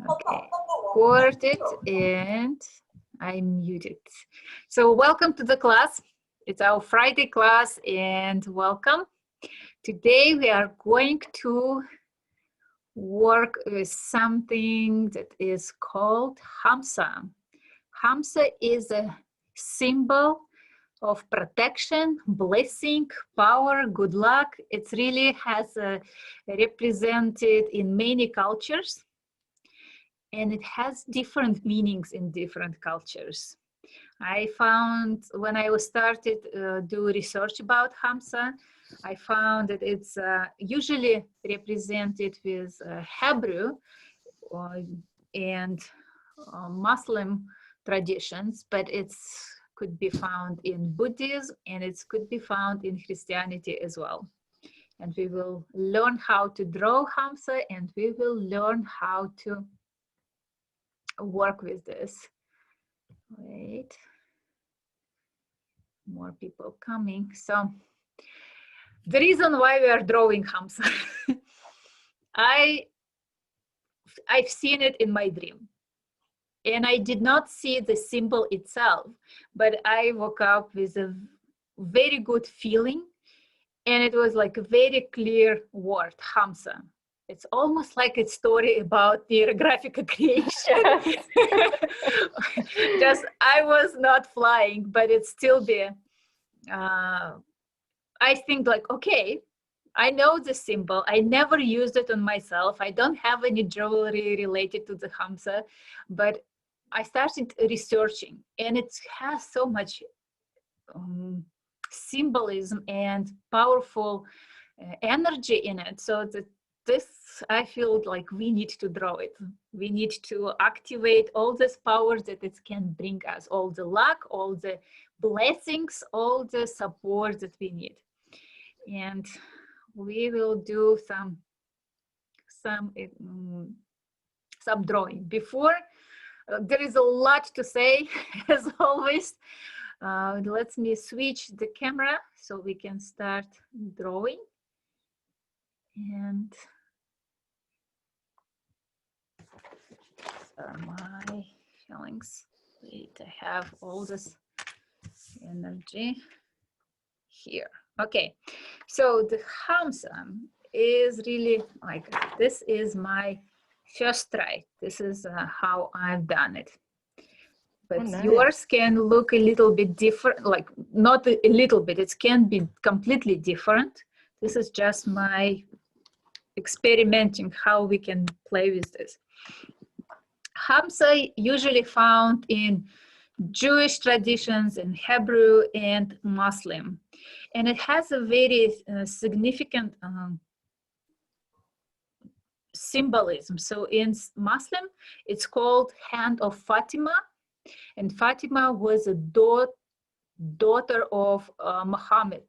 Okay, recorded and I muted. So welcome to the class. It's our Friday class and welcome. Today we are going to work with something that is called Hamsa. Hamsa is a symbol of protection, blessing, power, good luck. It really has represented in many cultures. And it has different meanings in different cultures. I found when I was started do research about Hamsa, I found that it's usually represented with Hebrew and Muslim traditions, but it's could be found in Buddhism and it could be found in Christianity as well. And we will learn how to draw Hamsa and we will learn how to work with this. Wait, more people coming. So the reason why we are drawing Hamsa, I've seen it in my dream. And I did not see the symbol itself, but I woke up with a very good feeling. And it was like a very clear word, Hamsa. It's almost like a story about Neurographica creation. Just I was not flying, but it's still there. I think like, okay, I know the symbol. I never used it on myself. I don't have any jewelry related to the Hamsa, but I started researching and it has so much symbolism and powerful energy in it. So that this, I feel like we need to draw it. We need to activate all this power that it can bring us, all the luck, all the blessings, all the support that we need. And we will do some drawing. Before, there is a lot to say, as always. Let me switch the camera so we can start drawing. And my feelings. Wait, I have all this energy here. Okay, so the Hamsa is really like, this is my first try. This is how I've done it. But nice. Yours can look a little bit different, like not a little bit, it can be completely different. This is just my experimenting how we can play with this. Hamsa usually found in Jewish traditions, in Hebrew and Muslim. And it has a very significant symbolism. So in Muslim, it's called Hand of Fatima. And Fatima was a daughter of Muhammad.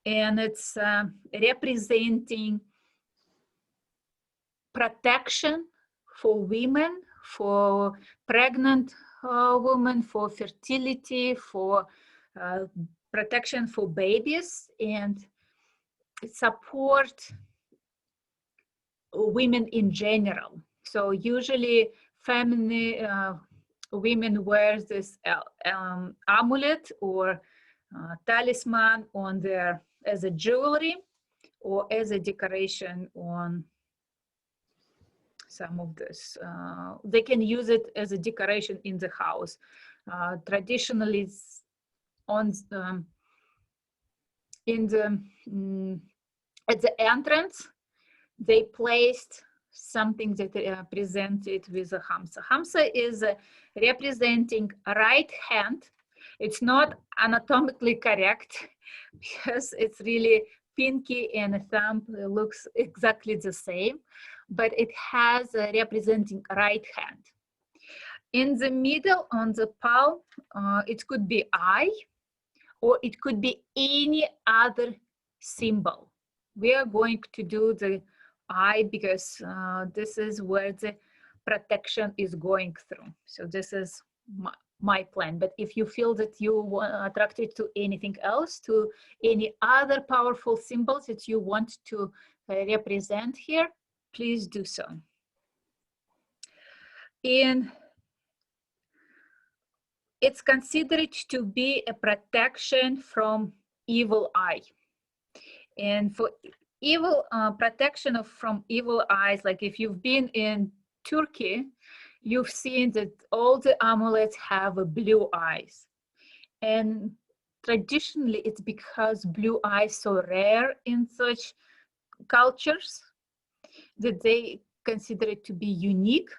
And it's representing protection for women, for pregnant women, for fertility, for protection for babies, and support women in general. So usually women wear this amulet or talisman on their as a jewelry or as a decoration on some of this. They can use it as a decoration in the house. Traditionally, it's on at the entrance, they placed something that presented with a Hamsa. Hamsa is representing a right hand. It's not anatomically correct because it's really pinky and a thumb looks exactly the same, but it has representing right hand. In the middle on the palm, it could be eye or it could be any other symbol. We are going to do the eye because this is where the protection is going through. So this is my plan. But if you feel that you are attracted to anything else, to any other powerful symbols that you want to represent here, please do so. And it's considered to be a protection from evil eye. And for evil protection from evil eyes, like if you've been in Turkey, you've seen that all the amulets have blue eyes. And traditionally, it's because blue eyes so rare in such cultures that they consider it to be unique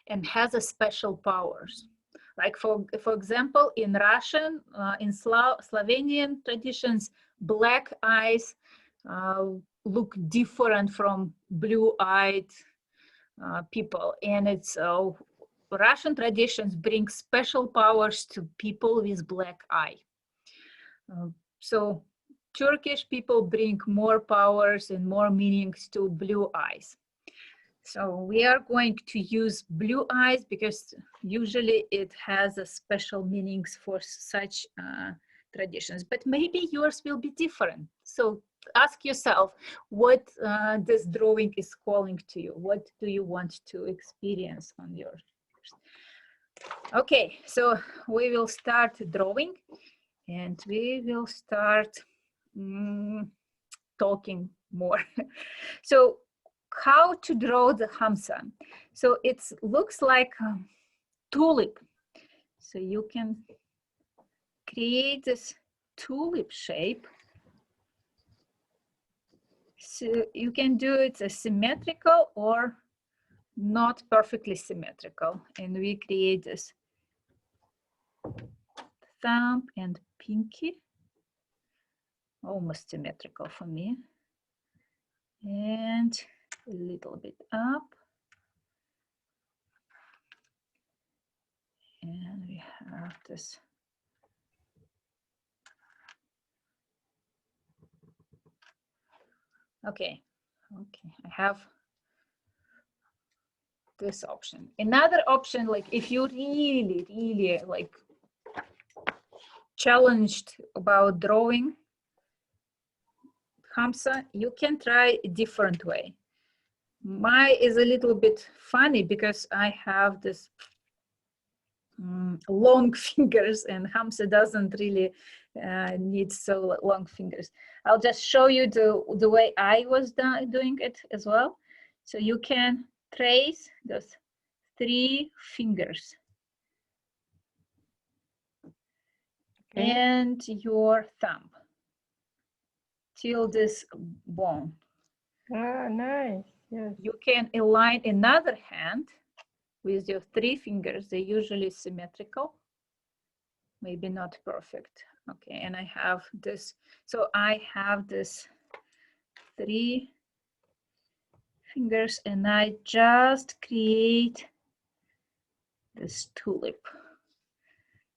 and has a special powers. Like for example, in Russian, in Slovenian traditions, black eyes look different from blue-eyed people, and it's Russian traditions bring special powers to people with black eye. So Turkish people bring more powers and more meanings to blue eyes. So we are going to use blue eyes because usually it has a special meanings for such traditions, but maybe yours will be different. So ask yourself what this drawing is calling to you. What do you want to experience on yours? Okay, so we will start drawing and we will start talking more. So how to draw the Hamsa. So it looks like a tulip. So you can create this tulip shape. So you can do it symmetrical or not perfectly symmetrical. And we create this thumb and pinky, almost symmetrical for me. And a little bit up. And we have this. Okay, I have this option. Another option, like if you really like challenged about drawing Hamsa, you can try a different way. Mine is a little bit funny because I have this long fingers and Hamsa doesn't really need so long fingers. I'll just show you the way I was doing it as well. So you can trace those 3 fingers. Okay. And your thumb till this bone. Ah, nice. Yes. You can align another hand with your 3 fingers. They're usually symmetrical, maybe not perfect. Okay, and I have this. So I have this 3 fingers and I just create this tulip.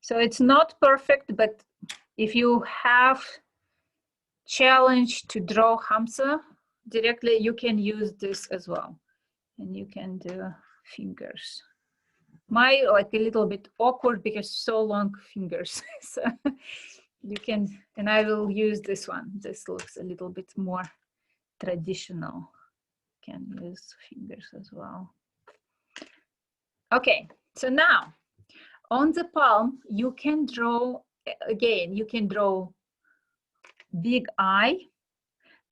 So it's not perfect, but if you have challenge to draw Hamsa directly, you can use this as well. And you can do fingers. My like a little bit awkward because so long fingers. So you can, and I will use this one. This looks a little bit more traditional. Can use fingers as well. Okay, so now on the palm, you can draw, again, you can draw big eye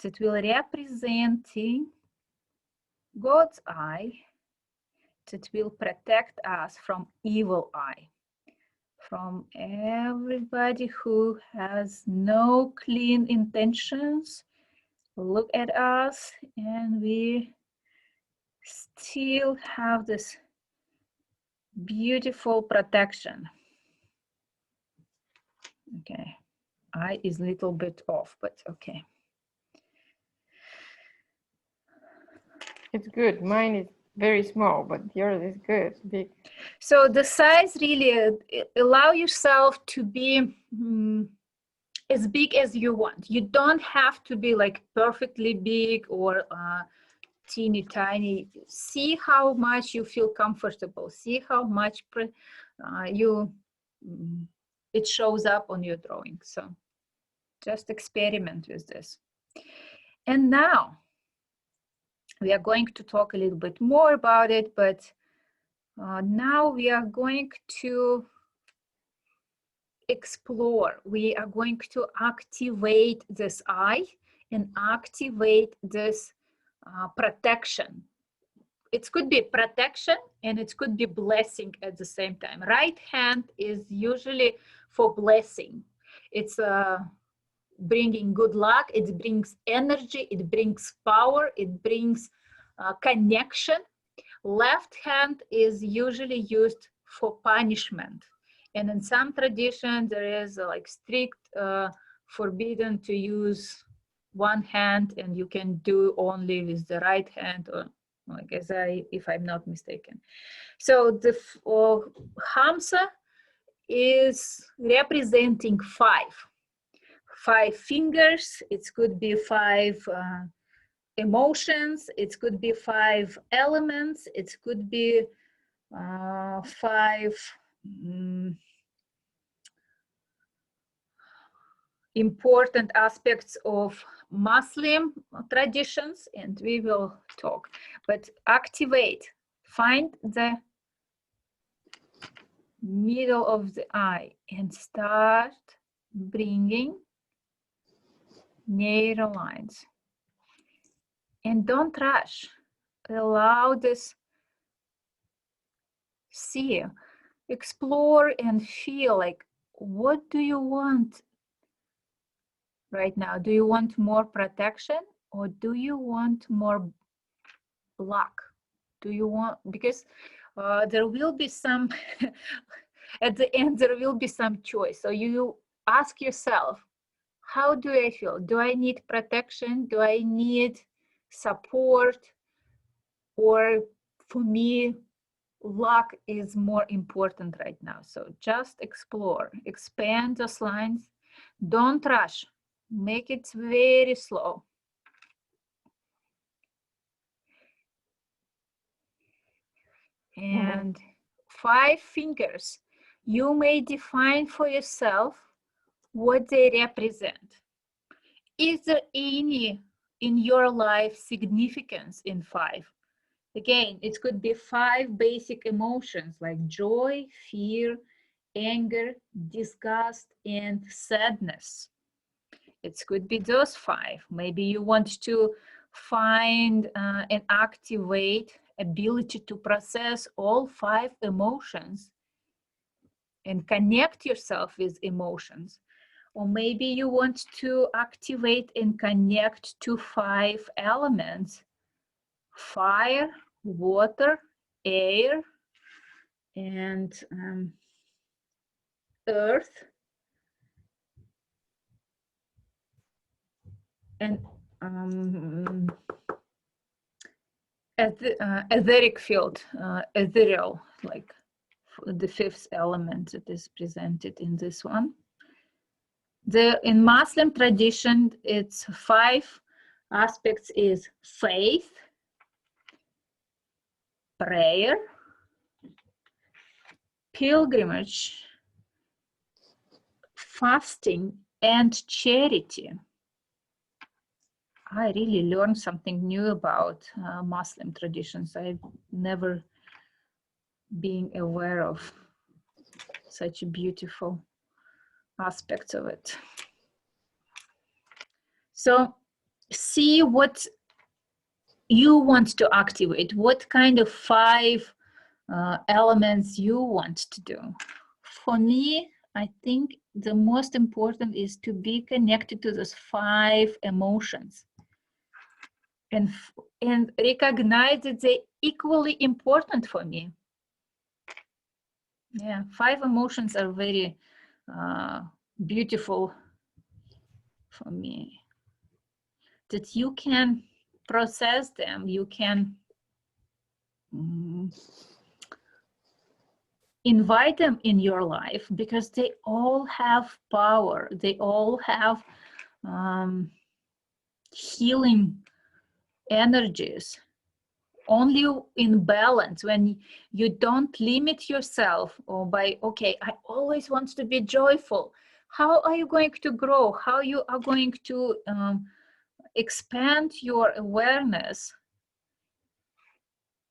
that will representing God's eye that will protect us from evil eye, from everybody who has no clean intentions. Look at us and we still have this beautiful protection. Okay, eye is a little bit off, but okay. It's good. Mine is very small, but yours is good, big. So the size really allow yourself to be as big as you want. You don't have to be like perfectly big or teeny tiny. See how much you feel comfortable. See how much it shows up on your drawing. So just experiment with this. And now We are going to talk a little bit more about it, but now we are going to explore. We are going to activate this eye and activate this protection. It could be protection and it could be blessing at the same time. Right hand is usually for blessing. It's bringing good luck, it brings energy, it brings power, it brings connection. Left hand is usually used for punishment. And in some tradition, there is like strict forbidden to use one hand, and you can do only with the right hand, or like if I'm not mistaken. So the Hamsa is representing five fingers. It could be five emotions. It could be five elements. It could be five important aspects of Muslim traditions, and we will talk. But activate, find the middle of the eye and start bringing narrow lines. And don't rush. Allow this, see, explore and feel like, what do you want right now? Do you want more protection or do you want more luck? Do you want, because there will be some, at the end, there will be some choice. So you ask yourself, how do I feel? Do I need protection? Do I need support? Or for me, luck is more important right now. So just explore, expand those lines. Don't rush. Make it very slow. And 5 fingers, you may define for yourself what they represent. Is there any in your life significance in 5? Again, it could be 5 basic emotions like joy, fear, anger, disgust, and sadness. It could be those 5. Maybe you want to find and activate ability to process all 5 emotions and connect yourself with emotions. Or maybe you want to activate and connect to 5 elements: fire, water, air, and earth, and etheric field, ethereal, like the 5th element that is presented in this one. In Muslim tradition, it's 5 aspects: is faith, prayer, pilgrimage, fasting, and charity. I really learned something new about Muslim traditions. I've never been aware of such beautiful aspects of it. So see what you want to activate, what kind of 5 elements you want to do. For me, I think the most important is to be connected to those 5 emotions and recognize that they're equally important for me. Yeah, 5 emotions are very beautiful for me, that you can process them, you can invite them in your life, because they all have power, they all have healing energies. Only in balance, when you don't limit yourself or by, okay, I always want to be joyful. How are you going to grow? How you are going to expand your awareness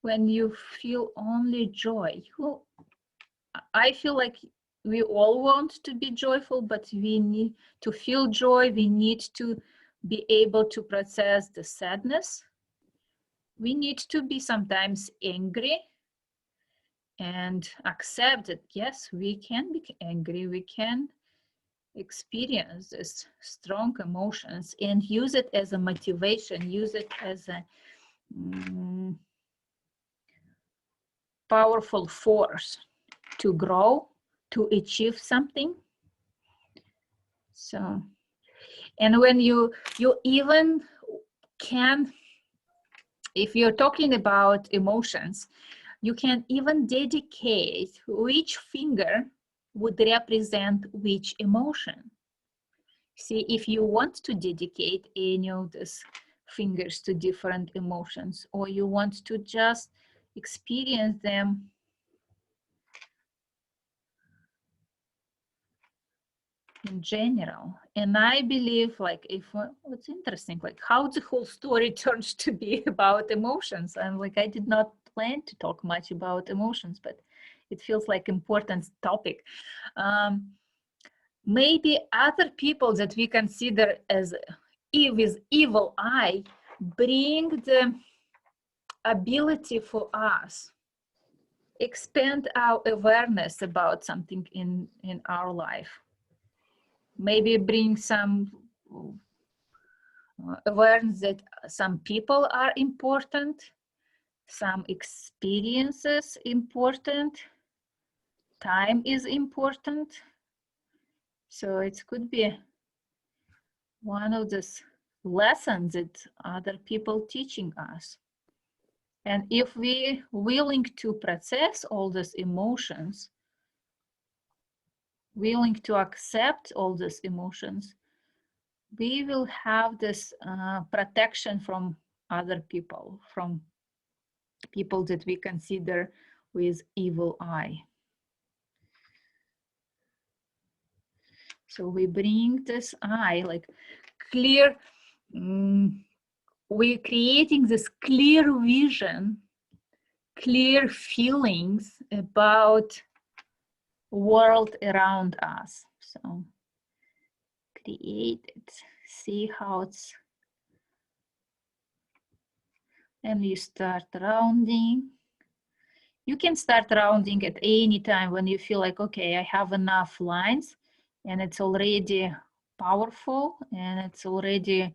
when you feel only joy. I feel like we all want to be joyful, but we need to feel joy. We need to be able to process the sadness. We need to be sometimes angry and accept that, yes, we can be angry. We can experience this strong emotions and use it as a motivation, use it as a powerful force to grow, to achieve something. So, and when you even can, if you're talking about emotions, you can even dedicate which finger would represent which emotion. See, if you want to dedicate any of these fingers to different emotions, or you want to just experience them in general. And I believe, like, if what's interesting, like how the whole story turns to be about emotions. And like, I did not plan to talk much about emotions, but it feels like important topic. Maybe other people that we consider as with evil eye bring the ability for us expand our awareness about something in our life. Maybe bring some awareness that some people are important, some experiences important, time is important. So it could be one of these lessons that other people teaching us. And if we willing to process all these emotions, willing to accept all these emotions, we will have this protection from other people, from people that we consider with evil eye. So we bring this eye, like clear, we're creating this clear vision, clear feelings about world around us. So create it, see how it's, and you start rounding. You can start rounding at any time when you feel like, okay, I have enough lines and it's already powerful and it's already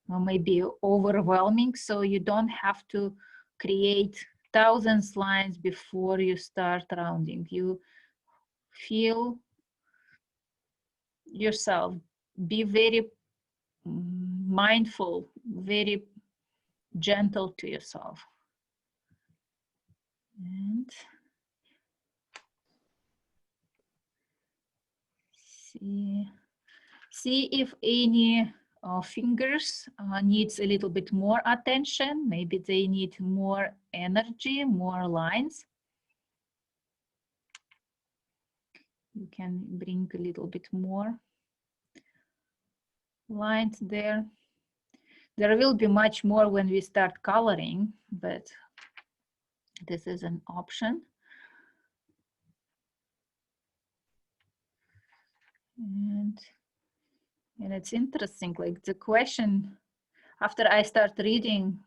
maybe overwhelming. So you don't have to create thousands lines before you start rounding. You feel yourself, be very mindful, very gentle to yourself. And see if any fingers needs a little bit more attention. Maybe they need more energy, more lines. You can bring a little bit more lines there. There will be much more when we start coloring, but this is an option. And it's interesting, like the question, after I start reading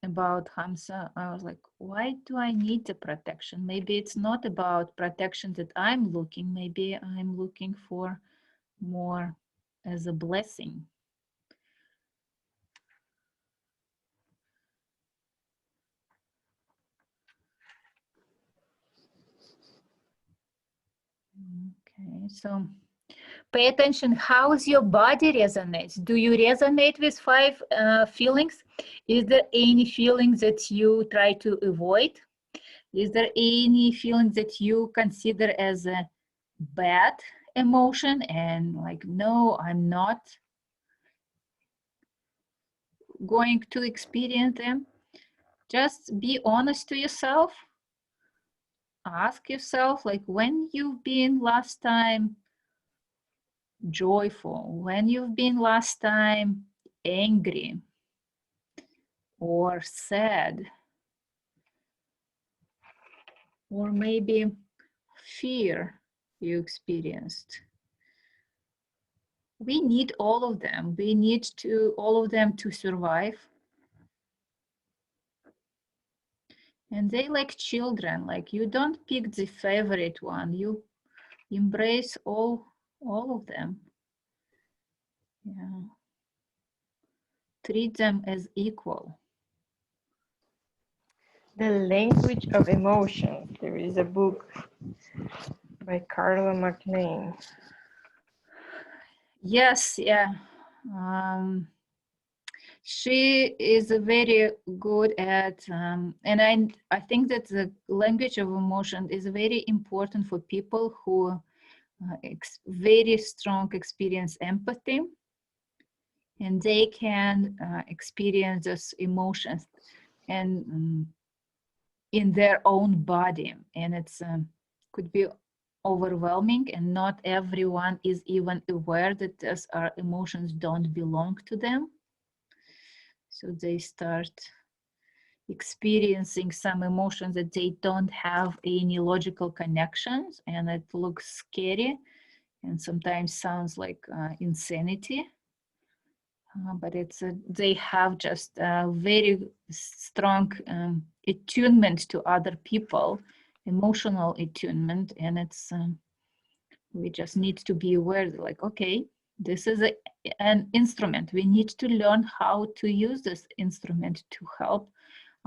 about Hamsa, I was like, why do I need the protection? Maybe it's not about protection that I'm looking, maybe I'm looking for more as a blessing. Okay, so pay attention, how's your body resonates? Do you resonate with 5 feelings? Is there any feelings that you try to avoid? Is there any feeling that you consider as a bad emotion and like, no, I'm not going to experience them? Just be honest to yourself. Ask yourself, like, when you've been last time joyful, when you've been last time angry, or sad, or maybe fear you experienced. We need all of them. We need all of them to survive. And they like children, like you don't pick the favorite one, you embrace all of them. Yeah. Treat them as equal. The Language of Emotions. There is a book by Carla McLean. Yes, yeah. She is very good at, and I think that the language of emotion is very important for people who very strong experience empathy, and they can experience those emotions and in their own body, and it's could be overwhelming, and not everyone is even aware that those emotions don't belong to them. So they start experiencing some emotions that they don't have any logical connections, and it looks scary and sometimes sounds like insanity. But it's they have just a very strong attunement to other people, emotional attunement, and it's we just need to be aware, like, okay, this is an instrument. We need to learn how to use this instrument to help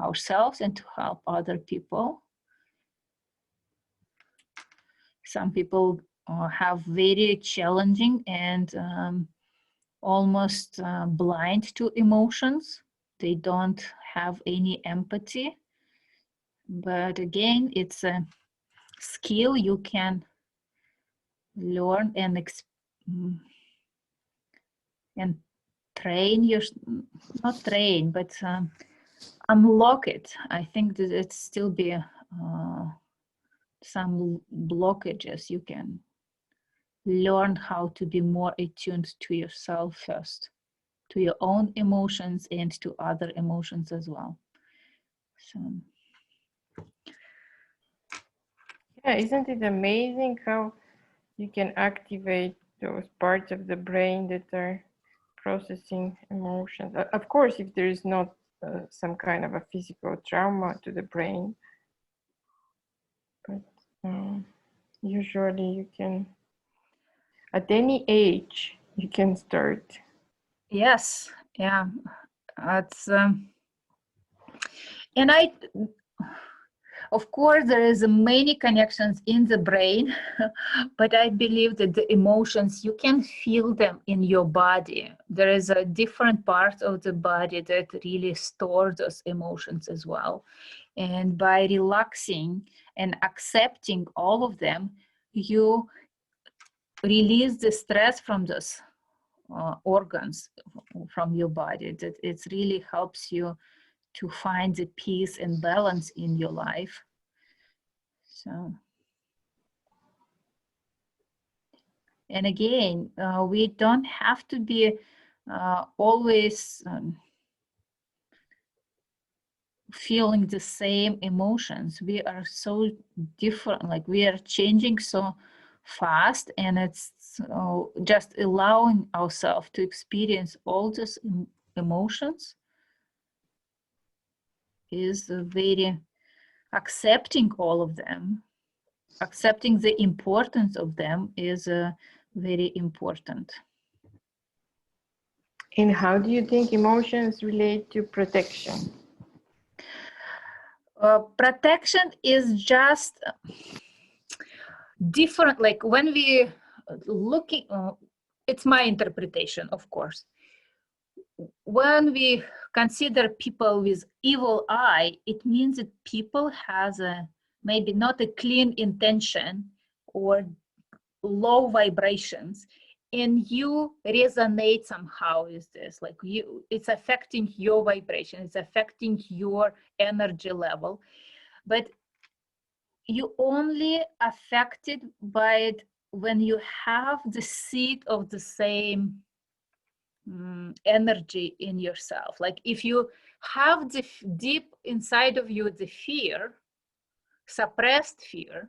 ourselves and to help other people. Some people have very challenging and almost blind to emotions. They don't have any empathy. But again, it's a skill you can learn and train your, not train, but unlock it. I think that it's still be some blockages. You can learn how to be more attuned to yourself first, to your own emotions and to other emotions as well. So Yeah, isn't it amazing how you can activate those parts of the brain that are processing emotions? Of course, if there is not some kind of a physical trauma to the brain, but usually you can, at any age, you can start. yes, yeah, it's and of course there is many connections in the brain, but I believe that the emotions, you can feel them in your body. There is a different part of the body that really stores those emotions as well, and by relaxing and accepting all of them, you release the stress from those organs from your body. That it really helps you to find the peace and balance in your life. So, and again, we don't have to be always feeling the same emotions. We are so different, like we are changing so fast, and it's just allowing ourselves to experience all these emotions is very accepting all of them, accepting the importance of them is very important. And how do you think emotions relate to protection? Protection is just different. Like when we looking, it's my interpretation, of course. When we consider people with evil eye, it means that people has a maybe not a clean intention or low vibrations, and you resonate somehow with this, like you, it's affecting your vibration, it's affecting your energy level, but you only affected by it when you have the seed of the same energy in yourself. Like if you have the deep inside of you the fear, suppressed fear,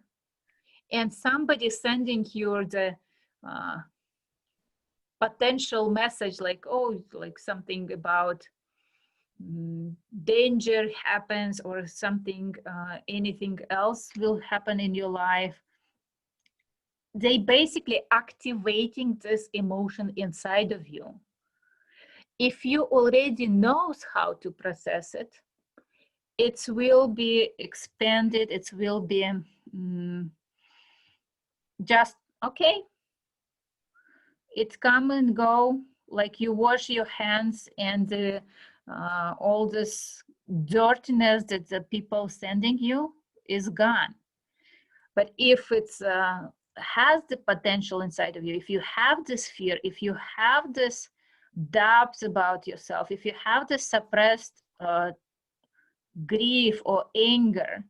and somebody sending you the potential message like, oh, like something about danger happens or something, anything else will happen in your life, they basically activating this emotion inside of you. If you already knows how to process it, it will be expanded, it will be just okay. It come and go, like you wash your hands and all this dirtiness that the people sending you is gone. But if it's has the potential inside of you, if you have this fear, if you have this doubts about yourself, if you have this suppressed grief or anger,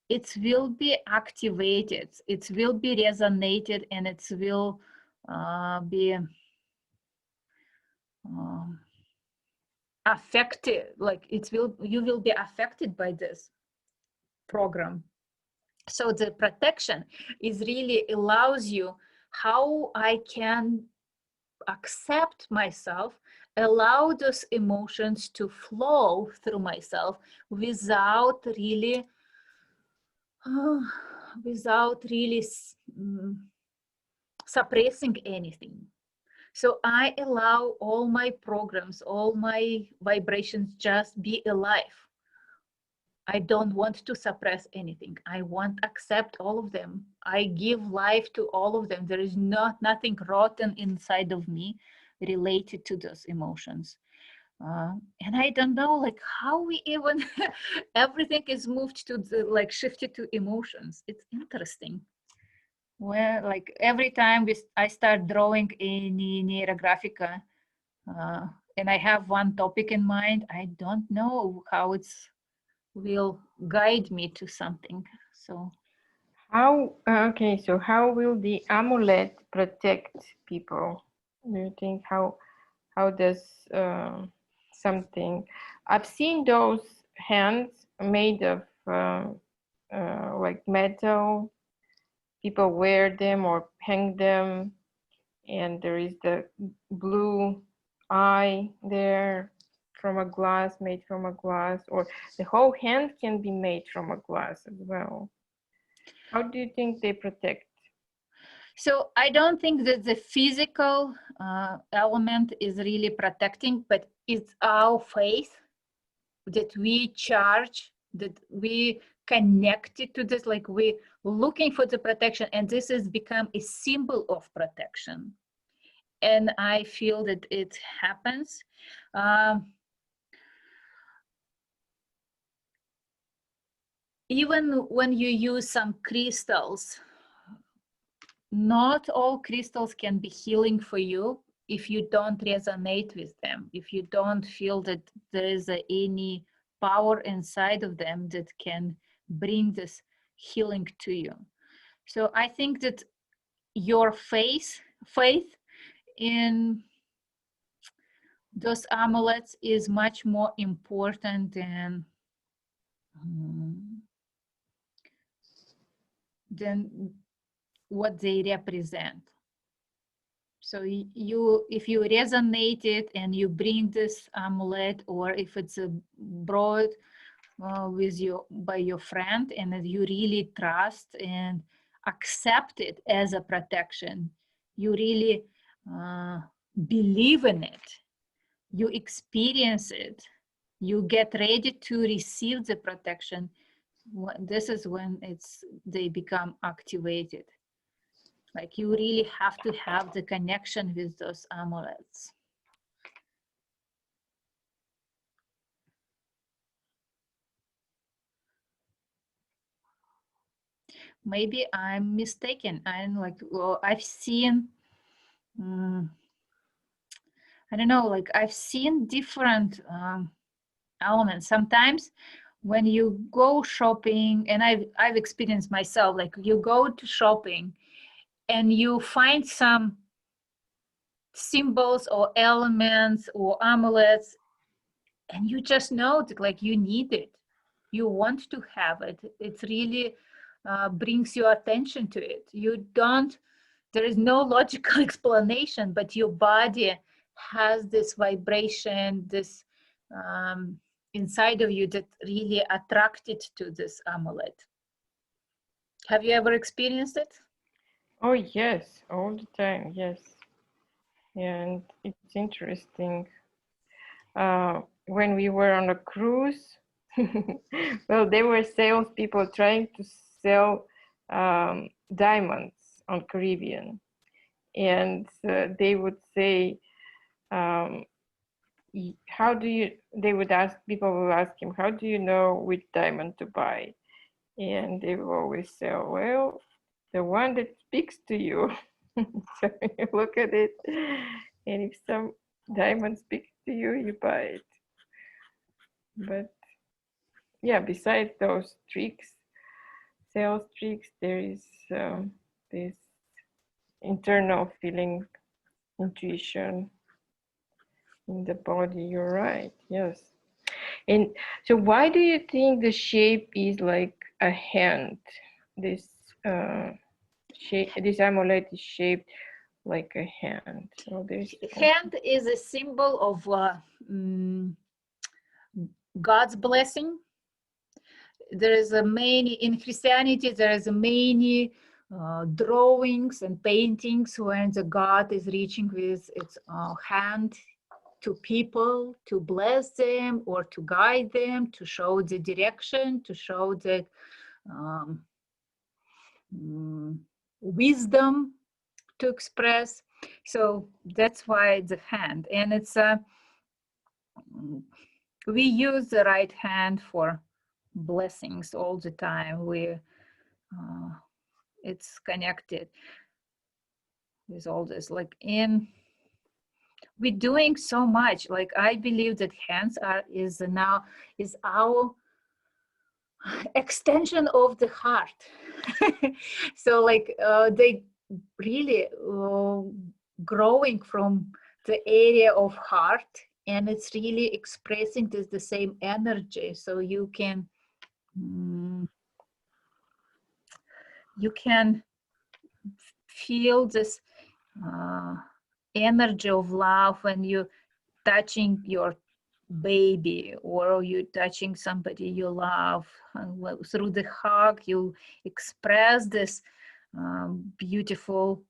it will be activated, it will be resonated, and it will be affected, like you will be affected by this program. So the protection is really allows you how I can accept myself, allow those emotions to flow through myself without really suppressing anything. So I allow all my programs, all my vibrations just be alive. I don't want to suppress anything. I want to accept all of them. I give life to all of them. There is nothing rotten inside of me related to those emotions. And I don't know, like how we even, everything is moved to the, like shifted to emotions. It's interesting. Well, like every time I start drawing in Neurographica, and I have one topic in mind, I don't know how it's will guide me to something. So how so how will the amulet protect people? Do you think how does something, I've seen those hands made of like metal, people wear them or hang them, and there is the blue eye there from a glass, made from a glass, or the whole hand can be made from a glass as well. How do you think they protect? So I don't think that the physical element is really protecting, but it's our faith that we charge, that we connected to this, like we looking for the protection, and this has become a symbol of protection. And I feel that it happens. Even when you use some crystals, not all crystals can be healing for you if you don't resonate with them, if you don't feel that there is any power inside of them that can bring this healing to you. So I think that your faith in those amulets is much more important than what they represent. So if you resonate it and you bring this amulet, or if it's brought with you by your friend, and that you really trust and accept it as a protection, you really believe in it, you experience it, you get ready to receive the protection, this is when they become activated. Like you really have to have the connection with those amulets. Maybe I'm mistaken. I'm like, well, I've seen, I don't know, like I've seen different elements. Sometimes when you go shopping, and I've experienced myself, like you go to shopping and you find some symbols or elements or amulets, and you just know that like you need it, you want to have it. It really brings your attention to it. You don't, there is no logical explanation, but your body has this vibration, this inside of you that really attracted to this amulet. Have you ever experienced it? Oh yes, all the time, yes. And it's interesting. When we were on a cruise, well, there were salespeople trying to sell diamonds on Caribbean, and they would say, "How do you?" They would ask, people will ask him, "How do you know which diamond to buy?" And they will always say, "Well, the one that speaks to you." So you look at it, and if some diamond speaks to you, you buy it. But yeah, besides those tricks, sales tricks, there is this internal feeling, intuition in the body. You're right, yes. And so why do you think the shape is like a hand? This shape, this amulet is shaped like a hand. So there's hand is a symbol of God's blessing. There is a many, in Christianity, there is a many drawings and paintings when the God is reaching with its hand to people to bless them or to guide them, to show the direction, to show the wisdom to express. So that's why the hand, and it's we use the right hand for blessings all the time. It's connected with all this, like we're doing so much. Like I believe that hands is our extension of the heart. So like they really growing from the area of heart, and it's really expressing this the same energy. So you can feel this energy of love when you touching your baby or you touching somebody you love. Through the hug you express this beautiful,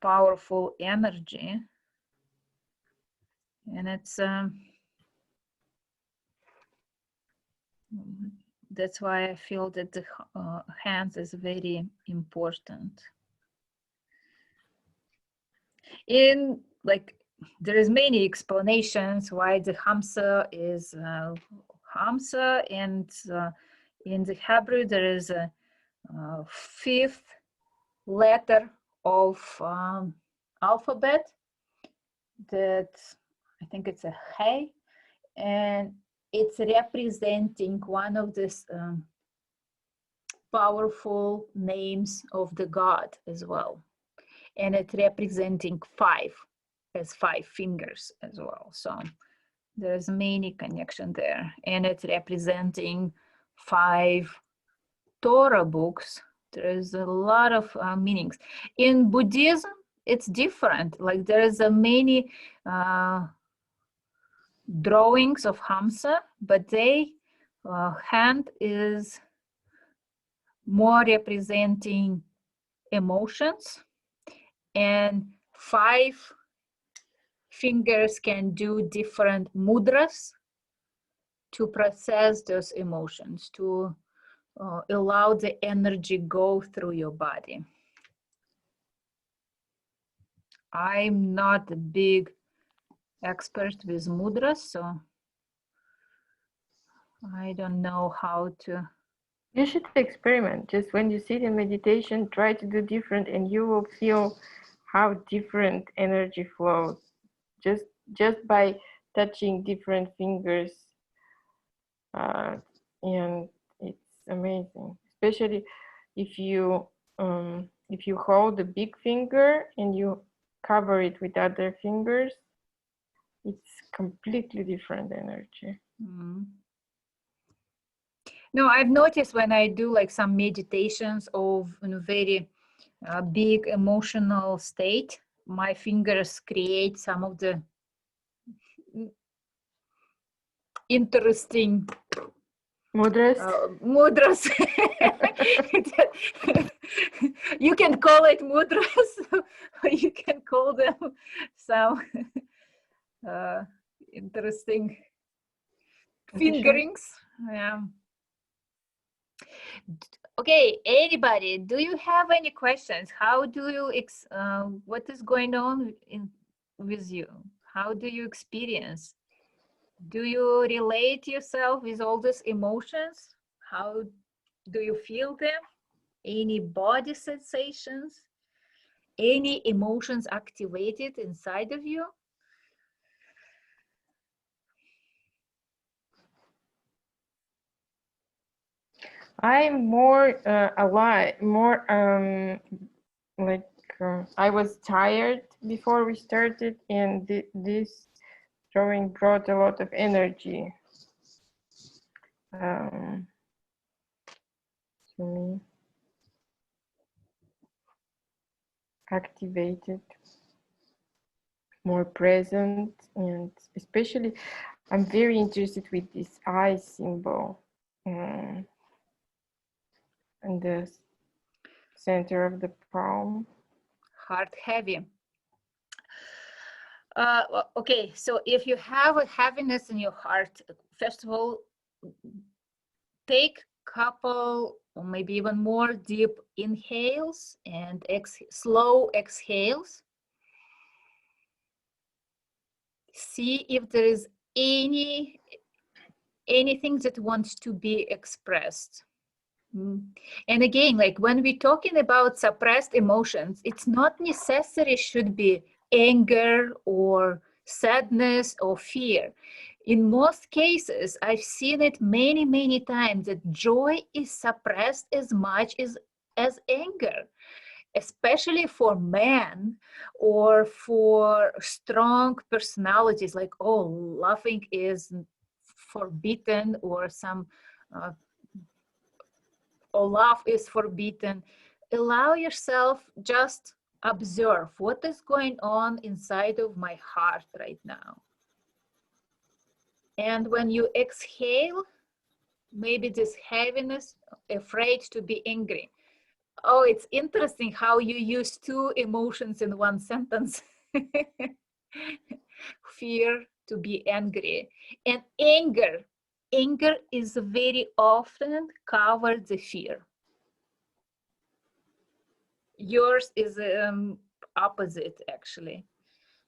powerful energy, and it's that's why I feel that the hands is very important. In like there is many explanations why the Hamsa is Hamsa, and in the Hebrew there is a fifth letter of alphabet that I think it's a Hey, and it's representing one of these powerful names of the God as well, and it's representing 5 as 5 fingers as well. So there's many connection there, and it's representing 5 Torah books. There's a lot of meanings. In Buddhism, it's different. Like there's a many drawings of Hamsa, but they hand is more representing emotions, and 5 fingers can do different mudras to process those emotions, to allow the energy go through your body. I'm not a big expert with mudras, so I don't know how to. You should experiment. Just when you sit in meditation, try to do different, and you will feel how different energy flows. Just by touching different fingers, and it's amazing. Especially if you hold the big finger and you cover it with other fingers, it's completely different energy. Mm. No, I've noticed when I do like some meditations of very big emotional state, my fingers create some of the interesting Mudras. Mudras. You can call it mudras, or you can call them some interesting fingerings. Yeah. Okay, anybody, do you have any questions? How do you, what is going on with you? How do you experience? Do you relate yourself with all these emotions? How do you feel them? Any body sensations? Any emotions activated inside of you? I'm more alive, more like I was tired before we started, and this drawing brought a lot of energy to me, activated, more present, and especially I'm very interested with this eye symbol in the center of the palm. Heart heavy. Okay, so if you have a heaviness in your heart, first of all, take couple or maybe even more deep inhales and slow exhales. See if there is anything that wants to be expressed. And again, like when we're talking about suppressed emotions, it's not necessary should be anger or sadness or fear. In most cases, I've seen it many, many times that joy is suppressed as much as anger, especially for men or for strong personalities, like, oh, laughing is forbidden, or some or love is forbidden. Allow yourself, just observe what is going on inside of my heart right now. And when you exhale, maybe this heaviness, afraid to be angry. Oh, it's interesting how you use two emotions in one sentence. Fear to be angry, and anger. Anger is very often covered the fear. Yours is opposite, actually.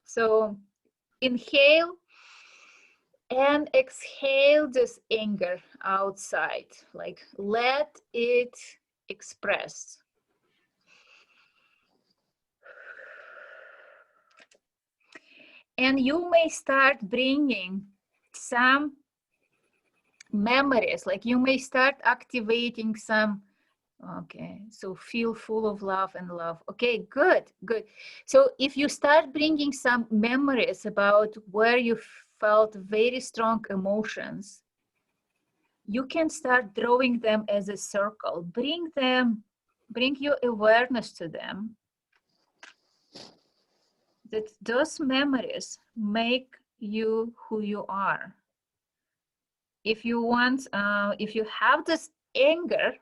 So inhale and exhale this anger outside, like let it express. And you may start bringing some memories, like you may start activating some. Okay, so feel full of love and love. Okay, good, good. So if you start bringing some memories about where you felt very strong emotions, you can start drawing them as a circle. Bring your awareness to them, that those memories make you who you are. If you want, if you have this anger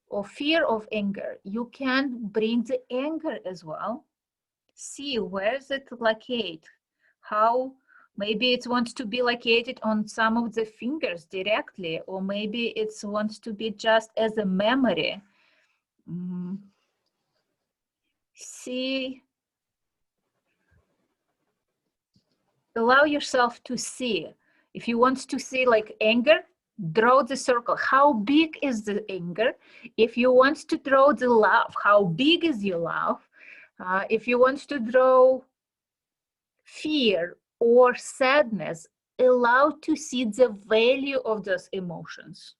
or fear of anger, you can bring the anger as well. See where is it located, how maybe it wants to be located on some of the fingers directly, or maybe it wants to be just as a memory. See, allow yourself to see. If you want to see like anger, draw the circle. How big is the anger? If you want to draw the love, how big is your love? If you want to draw fear or sadness, allow to see the value of those emotions.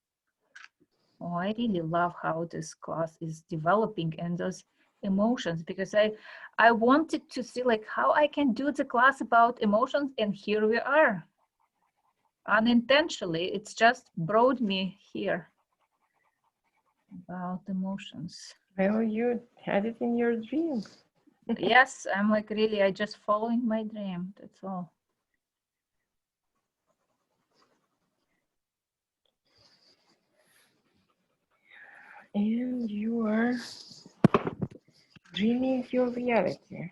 Oh, I really love how this class is developing, and those emotions, because I wanted to see like how I can do the class about emotions, and here we are. Unintentionally, it's just brought me here about emotions. Well, you had it in your dream. Yes, I'm like really, I just following my dream, that's all. And you are dreaming your reality.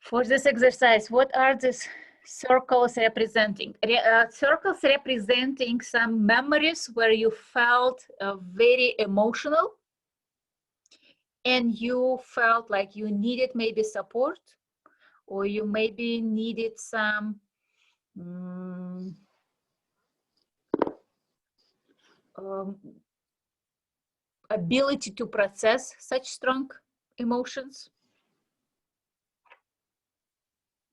For this exercise, what are these circles representing? Circles representing some memories where you felt very emotional and you felt like you needed maybe support, or you maybe needed some ability to process such strong emotions.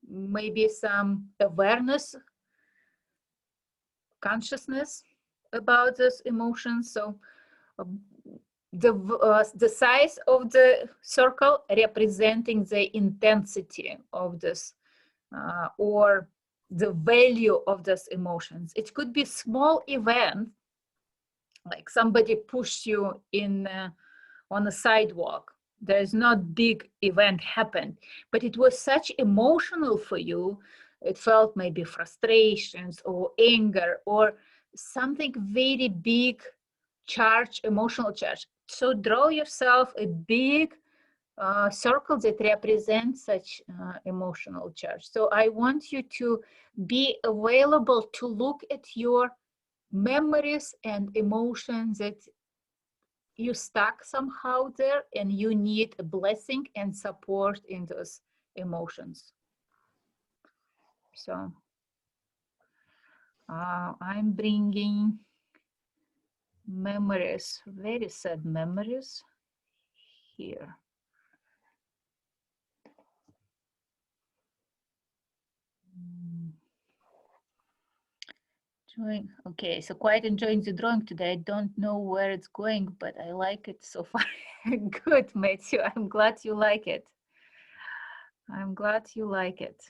Maybe some awareness, consciousness about those emotions. So the size of the circle representing the intensity of this or the value of those emotions. It could be small event, like somebody pushed you in on a sidewalk. There's not big event happened, but it was such emotional for you. It felt maybe frustrations or anger or something very big charge, emotional charge. So draw yourself a big circle that represents such emotional charge. So I want you to be available to look at your memories and emotions that you stuck somehow there, and you need a blessing and support in those emotions. So I'm bringing memories, very sad memories here. Drawing. Okay, so quite enjoying the drawing today. I don't know where it's going, but I like it so far. Good, Matthew. I'm glad you like it. I'm glad you like it.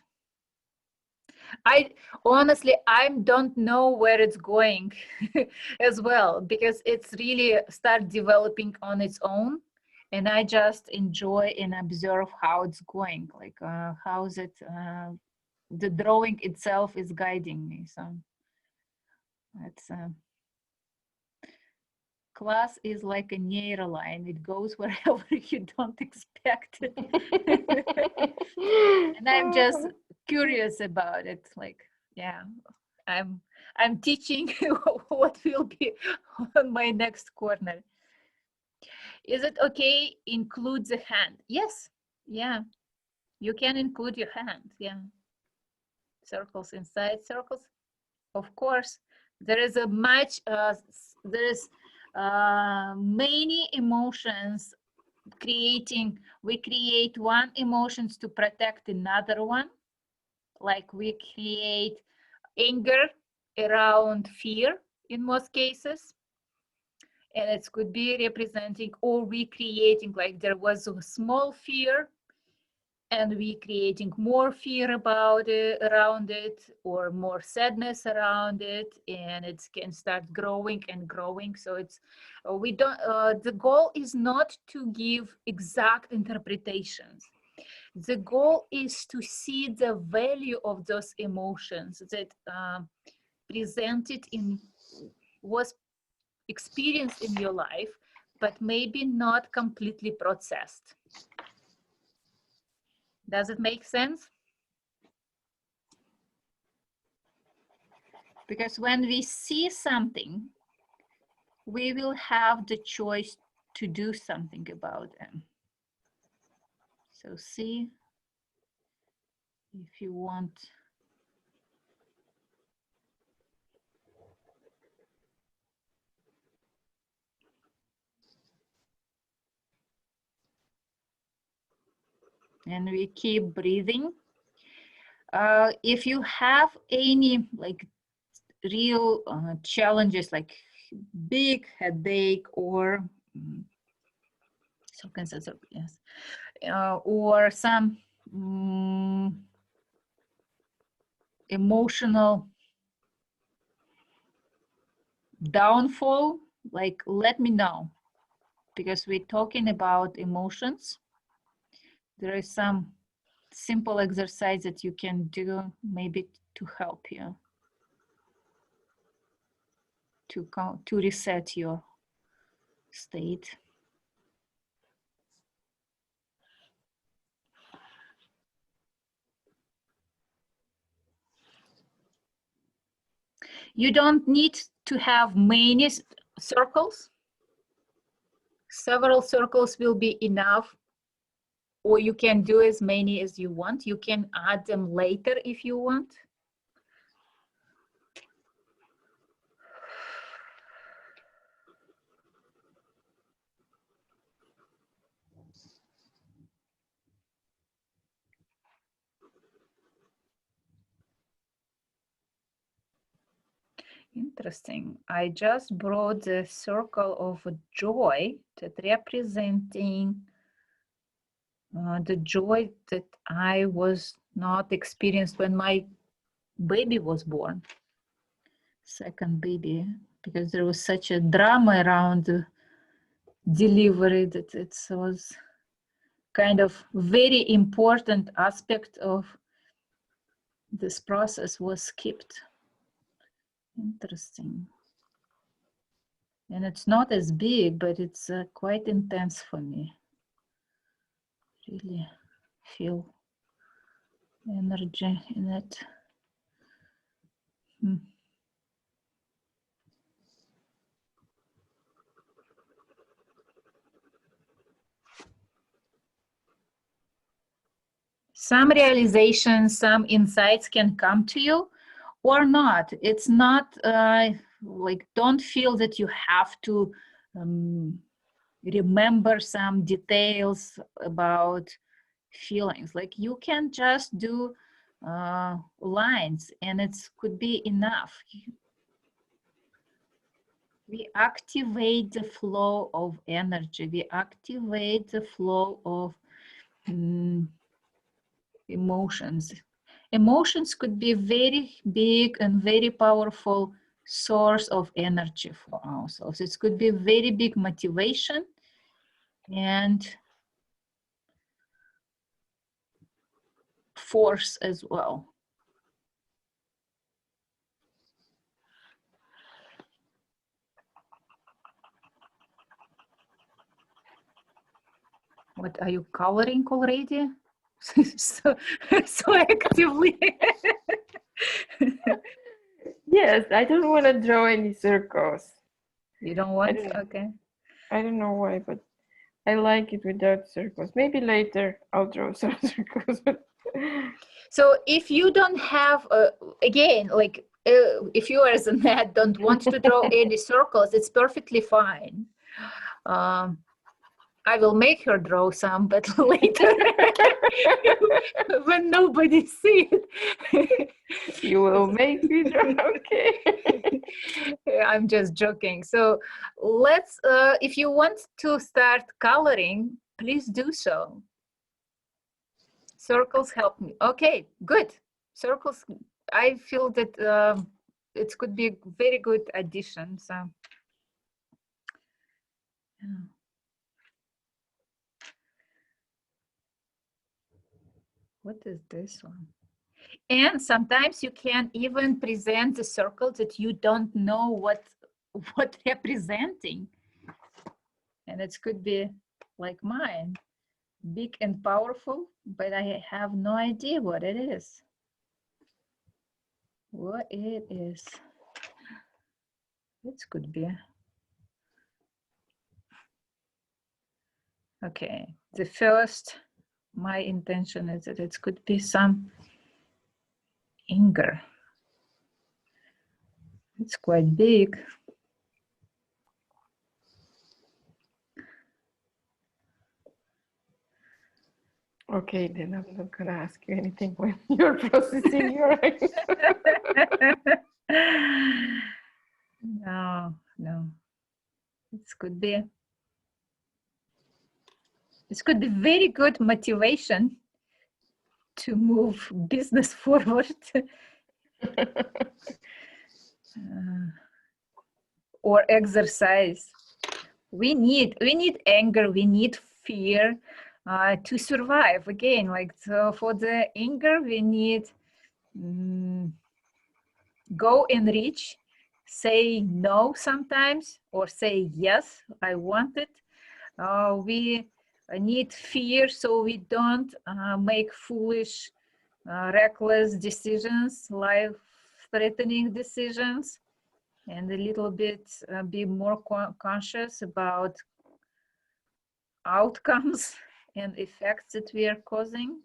I honestly, I don't know where it's going as well, because it's really start developing on its own, and I just enjoy and observe how it's going, like how's it, the drawing itself is guiding me. So it's class is like a neural line. It goes wherever you don't expect it. And I'm just curious about it. Like, yeah, I'm teaching what will be on my next corner. Is it okay? Include the hand. Yes. Yeah. You can include your hand. Yeah. Circles inside circles. Of course, there is a much. There is many emotions creating. We create one emotions to protect another one. Like we create anger around fear in most cases, and it could be representing, or we creating, like there was a small fear and we creating more fear about it, around it, or more sadness around it, and it can start growing and growing. So it's we don't the goal is not to give exact interpretations. The goal is to see the value of those emotions that presented in, was experienced in your life, but maybe not completely processed. Does it make sense? Because when we see something, we will have the choice to do something about them. So see if you want. And we keep breathing. If you have any like real challenges, like big headache or yes, or some emotional downfall, like let me know, because we're talking about emotions. There is some simple exercise that you can do maybe to help you to reset your state. You don't need to have many circles. Several circles will be enough, or you can do as many as you want. You can add them later if you want. Interesting. I just brought the circle of joy that representing the joy that I was not experienced when my baby was born, second baby, because there was such a drama around the delivery that it was kind of very important aspect of this process was skipped. Interesting. And it's not as big, but it's quite intense for me. Really feel energy in it. Some realizations, some insights can come to you or not. It's not like, don't feel that you have to remember some details about feelings. Like, you can just do lines and it could be enough. We activate the flow of energy. We activate the flow of emotions. Emotions could be very big and very powerful source of energy for ourselves. It could be very big motivation and force as well. What, are you coloring already? so actively. Yes, I don't want to draw any circles. You don't want? Okay. I don't know why, but I like it without circles. Maybe later I'll draw some circles. So if you don't have, again, like if you as a Nat don't want to draw any circles, it's perfectly fine. I will make her draw some, but later when nobody sees it. You will make me draw, okay. I'm just joking. So let's, if you want to start coloring, please do so. Circles help me. Okay, good. Circles, I feel that it could be a very good addition. So, yeah. What is this one? And sometimes you can even present the circle that you don't know what representing. And it could be like mine, big and powerful, but I have no idea what it is. What it is. It could be. Okay, the first, my intention is that it could be some anger. It's quite big. Okay, then I'm not gonna ask you anything when you're processing your anger. No, it could be. This could be very good motivation to move business forward. Or exercise. We need anger, we need fear to survive. Again, like, so for the anger, we need go and reach, say no sometimes, or say yes, I want it. We need fear so we don't make foolish, reckless decisions, life-threatening decisions, and a little bit be more conscious about outcomes and effects that we are causing.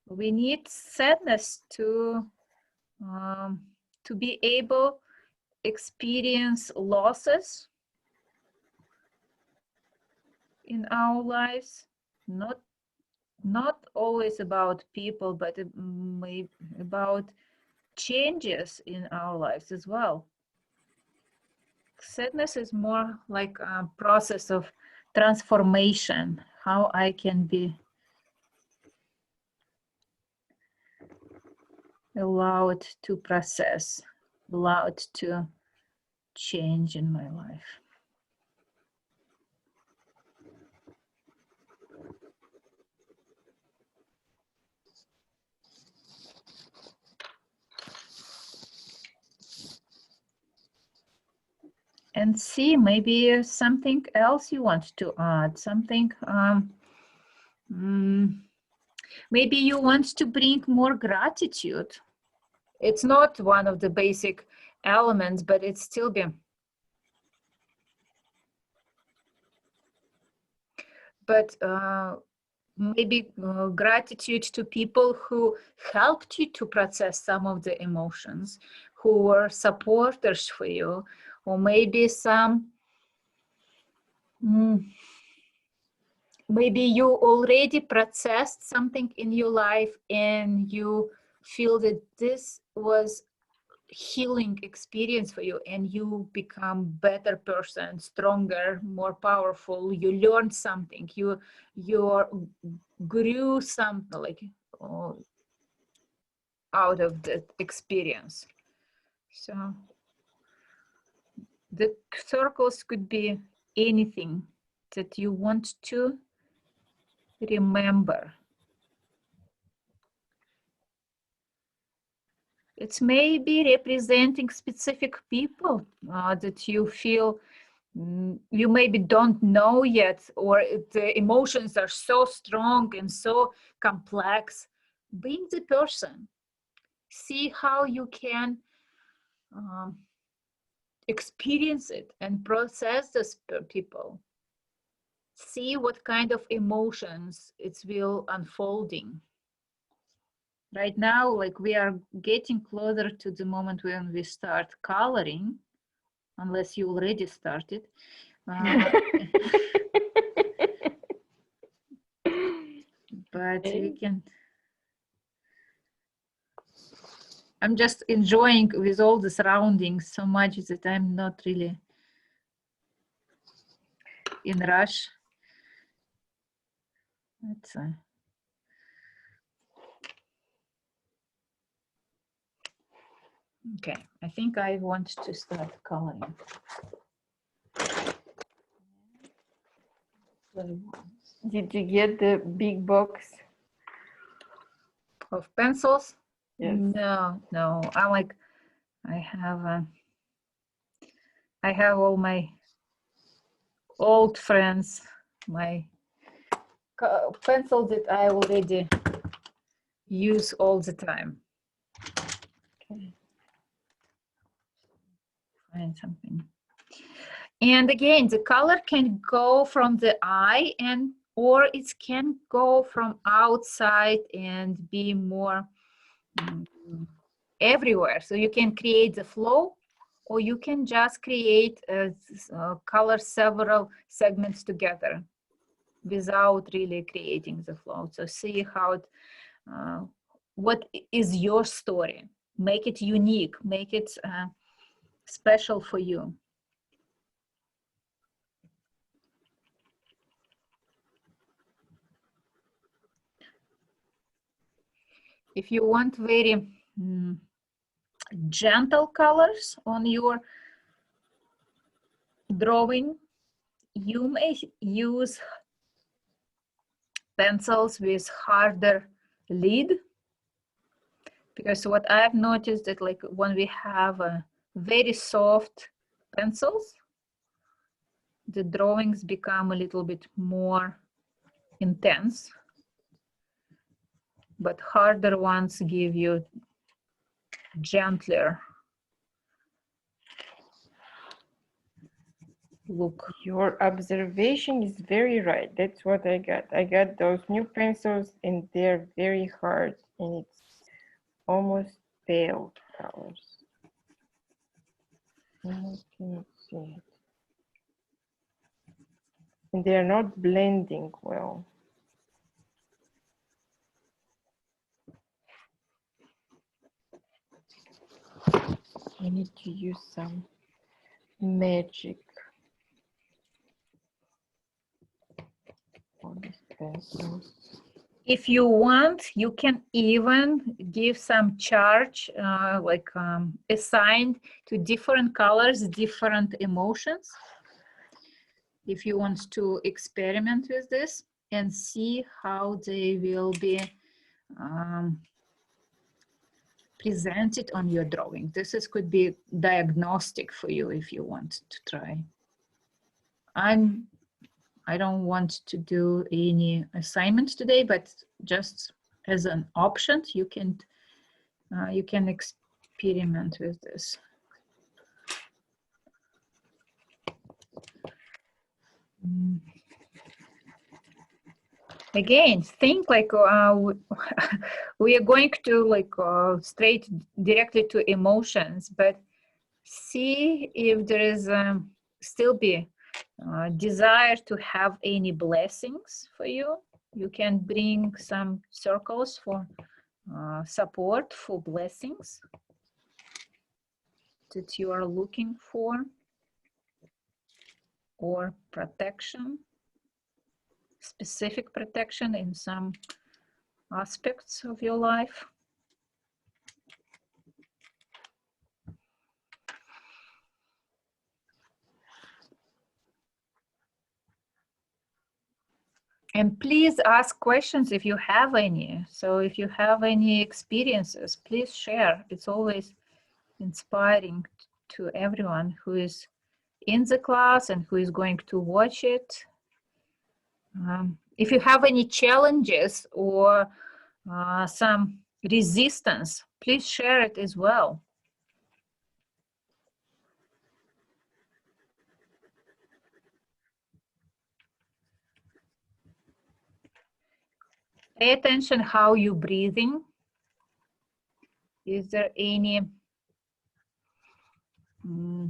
We need sadness to be able experience losses in our lives, not always about people, but about changes in our lives as well. Sadness is more like a process of transformation, how I can be allowed to process, allowed to change in my life. And see, maybe something else you want to add, something, maybe you want to bring more gratitude. It's not one of the basic elements, but it's still be. But maybe gratitude to people who helped you to process some of the emotions, who were supporters for you, or maybe some, maybe you already processed something in your life and you feel that this was healing experience for you and you become better person, stronger, more powerful, you learned something, you grew something like out of that experience. So the circles could be anything that you want to remember. It's maybe representing specific people that you feel you maybe don't know yet, or the emotions are so strong and so complex. Being the person, see how you can experience it and process this people. See what kind of emotions it will unfolding. Right now, like, we are getting closer to the moment when we start coloring, unless you already started. But we can. I'm just enjoying with all the surroundings so much that I'm not really in rush. That's okay. I think I want to start coloring. Did you get the big box of pencils? Yes. No. I'm like, I have all my old friends, my pencils that I already use all the time. Okay. Find something. And again, the color can go from the eye or it can go from outside and be more everywhere. So you can create the flow, or you can just create color several segments together without really creating the flow. So see how it, what is your story? Make it unique, make it special for you. If you want very gentle colors on your drawing, you may use pencils with harder lead, because what I've noticed that like when we have very soft pencils, the drawings become a little bit more intense, but harder ones give you gentler look. Your observation is very right. That's what I got. I got those new pencils and they're very hard and it's almost pale colors. I can see it. And they're not blending well. I need to use some magic on these pencils. If you want, you can even give some charge, assigned to different colors, different emotions. If you want to experiment with this and see how they will be presented on your drawing. This could be diagnostic for you if you want to try. I don't want to do any assignments today, but just as an option, you can experiment with this. Again, think like we are going to like straight directly to emotions, but see if there is still be desire to have any blessings for you. You can bring some circles for support, for blessings that you are looking for, or protection, specific protection in some aspects of your life. And please ask questions if you have any. So if you have any experiences, please share. It's always inspiring to everyone who is in the class and who is going to watch it. If you have any challenges or some resistance, please share it as well. Pay attention how you're breathing. Is there any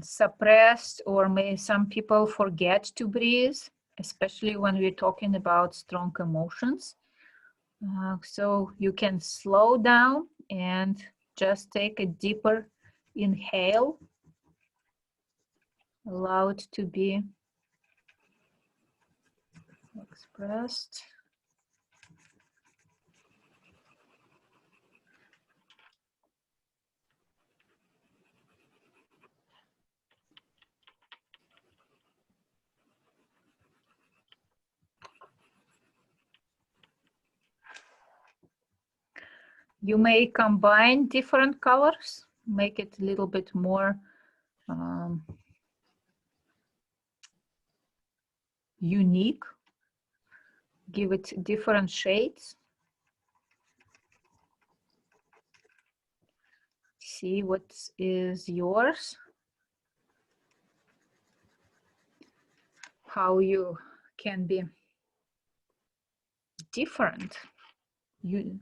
suppressed, or may some people forget to breathe, especially when we're talking about strong emotions? So you can slow down and just take a deeper inhale. Allow it to be expressed. You may combine different colors, make it a little bit more unique, give it different shades. See what is yours, how you can be different. Okay.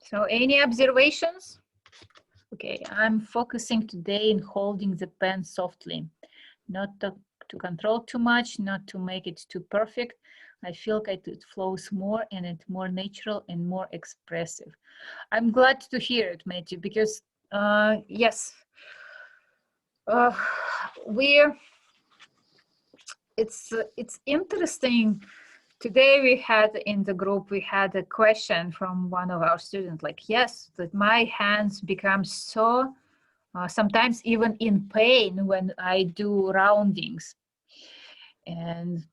So any observations? Okay, I'm focusing today in holding the pen softly, not to control too much, not to make it too perfect. I feel like it flows more and it's more natural and more expressive. I'm glad to hear it, Matthew, because yes, it's interesting. Today we had in the group, we had a question from one of our students, like, yes, that my hands become so, sometimes even in pain when I do roundings. And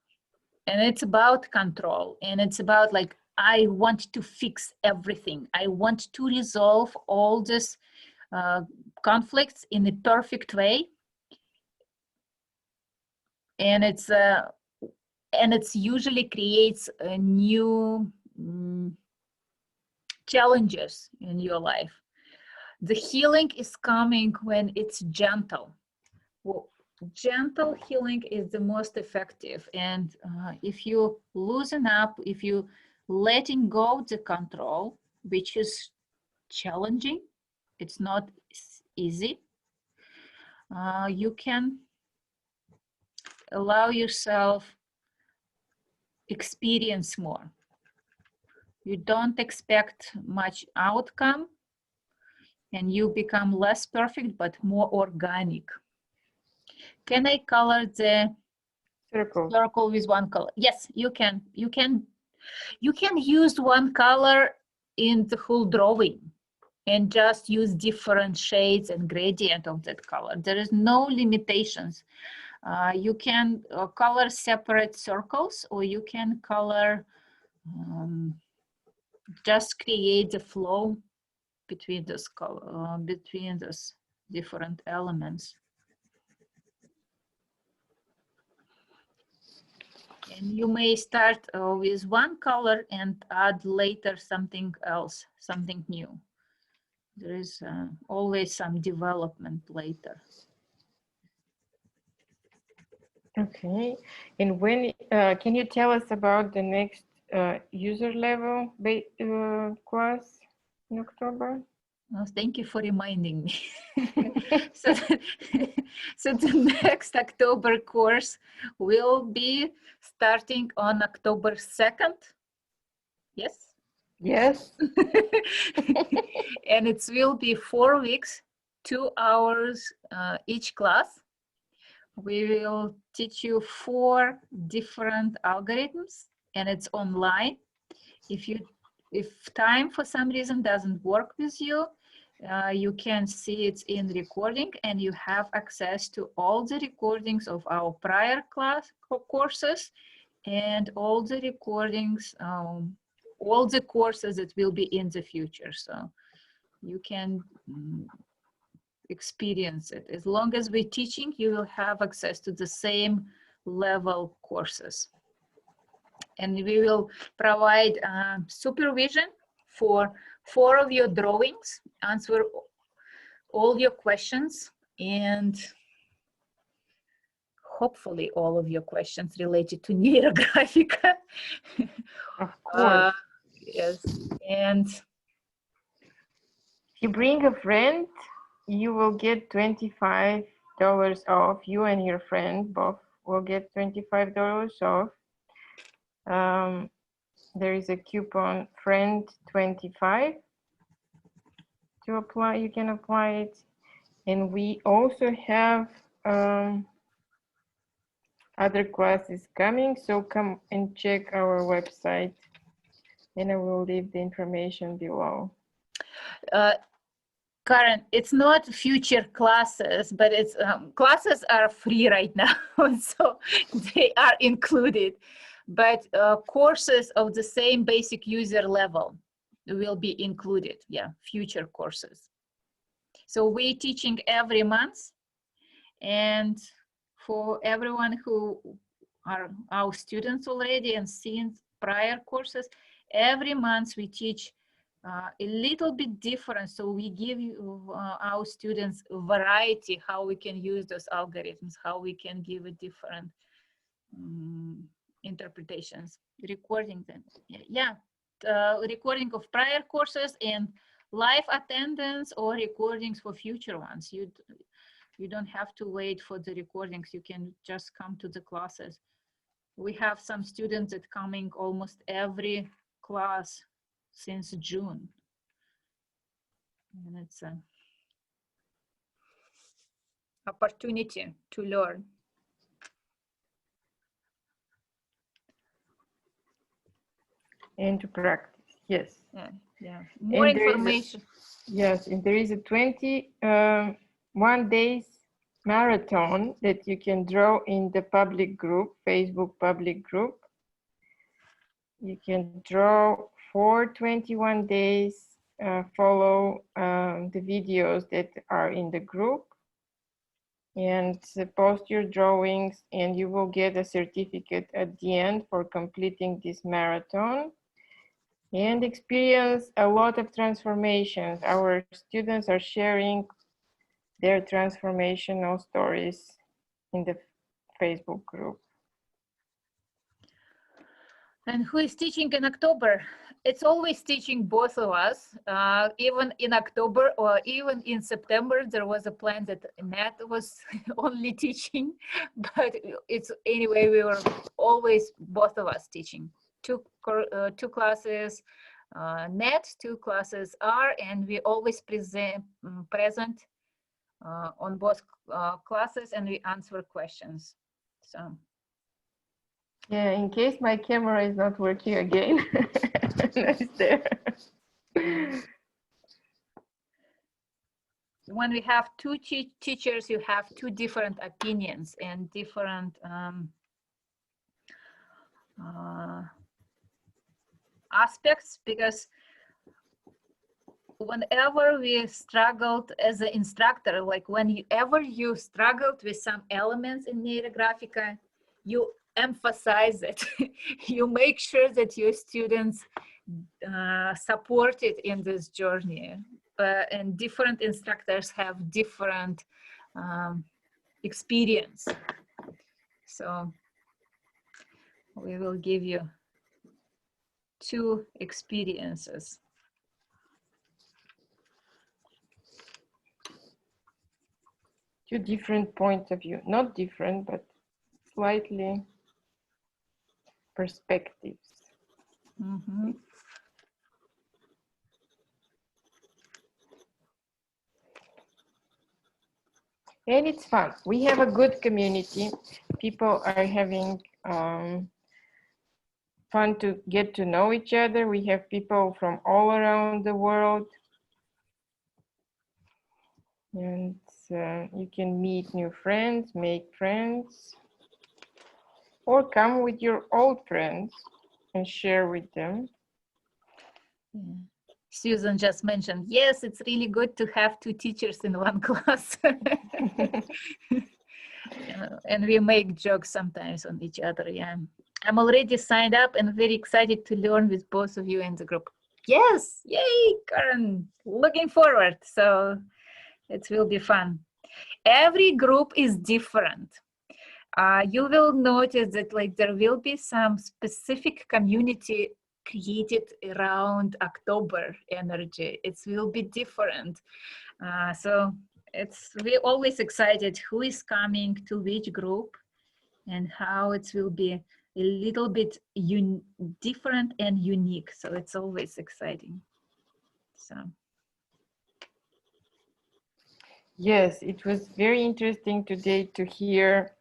it's about control, and it's about like, I want to fix everything. I want to resolve all this conflicts in a perfect way. And it's usually creates a new challenges in your life. The healing is coming when it's gentle. Well, gentle healing is the most effective. And if you loosen up, if you letting go the control, which is challenging, it's not easy, you can allow yourself experience more. You don't expect much outcome, and you become less perfect but more organic. Can I color the circle with one color? Yes, you can. You can use one color in the whole drawing and just use different shades and gradient of that color. There is no limitations. You can color separate circles, or you can color, just create the flow between those different elements. And you may start with one color and add later something else, something new. There is always some development later. Okay, and when can you tell us about the next user level class in October? Well, thank you for reminding me. so the next October course will be starting on October 2nd. Yes? Yes. And it will be 4 weeks, 2 hours each class. We will teach you 4 different algorithms, and it's online. If time for some reason doesn't work with you, you can see it in recording, and you have access to all the recordings of our prior courses and all the recordings, all the courses that will be in the future. So you can experience it. As long as we're teaching, you will have access to the same level courses. And we will provide supervision for 4 of your drawings, answer all your questions, and hopefully all of your questions related to Neurographica. Of course. Yes, and if you bring a friend, you will get $25 off. You and your friend both will get $25 off. There is a coupon friend25 to apply. You can apply it. And we also have other classes coming, so come and check our website, and I will leave the information below. Karen, it's not future classes, but it's classes are free right now, so they are included. But courses of the same basic user level will be included. Yeah, future courses. So we're teaching every month, and for everyone who are our students already and seen prior courses, every month we teach a little bit different. So we give you, our students a variety, how we can use those algorithms, how we can give a different interpretations, recording them. Yeah, recording of prior courses and live attendance, or recordings for future ones. You don't have to wait for the recordings. You can just come to the classes. We have some students that coming almost every class since June. And it's an opportunity to learn. and to practice. Yes. Yeah. More information. Yes, and there is a 21 days marathon that you can draw in the public group, Facebook public group. You can draw for 21 days, follow the videos that are in the group, and post your drawings, and you will get a certificate at the end for completing this marathon and experience a lot of transformations. Our students are sharing their transformational stories in the Facebook group. And who is teaching in October? It's always teaching both of us. Even in October or even in September, there was a plan that Matt was only teaching, but it's anyway, we were always both of us teaching. Two classes, Net, 2 classes R, and we always present on both classes, and we answer questions. So. Yeah, in case my camera is not working again, it's there. When we have 2 teachers, you have 2 different opinions and different aspects, because whenever we struggled as an instructor, like whenever you struggled with some elements in Neurographica, you emphasize it. You make sure that your students supported in this journey. And different instructors have different experience. So we will give you 2 experiences. Two different points of view, not different, but slightly perspectives. Mm-hmm. And it's fun. We have a good community. People are having fun to get to know each other. We have people from all around the world. And you can meet new friends, make friends, or come with your old friends and share with them. Yeah. Susan just mentioned, yes, it's really good to have 2 teachers in one class. And we make jokes sometimes on each other. Yeah, I'm already signed up and very excited to learn with both of you in the group. Yes, yay, Karen, looking forward. So it will be fun. Every group is different. You will notice that like there will be some specific community created around October energy. It will be different. So we're always excited who is coming to which group and how it will be a little bit different and unique. So it's always exciting. So. Yes, it was very interesting today to hear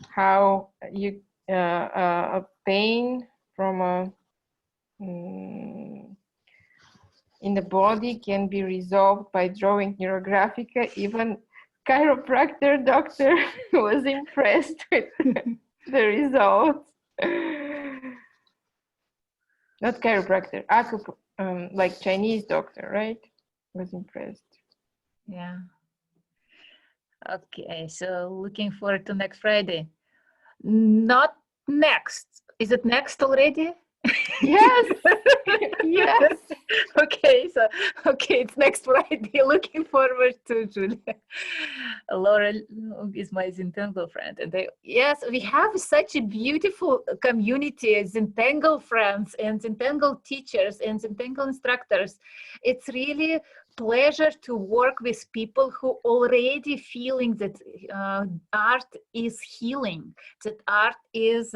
how you a pain from in the body can be resolved by drawing Neurographica. Even chiropractor doctor was impressed with the results. Not chiropractor, like Chinese doctor, right? Was impressed. Yeah. Okay, so looking forward to next Friday. Not next. Is it next already? Yes. Yes. Okay, so it's next Friday. Looking forward to Julia. Laura is my Zentangle friend, and yes, we have such a beautiful community, Zentangle friends and Zentangle teachers and Zentangle instructors. It's really pleasure to work with people who already feeling that art is healing, that art is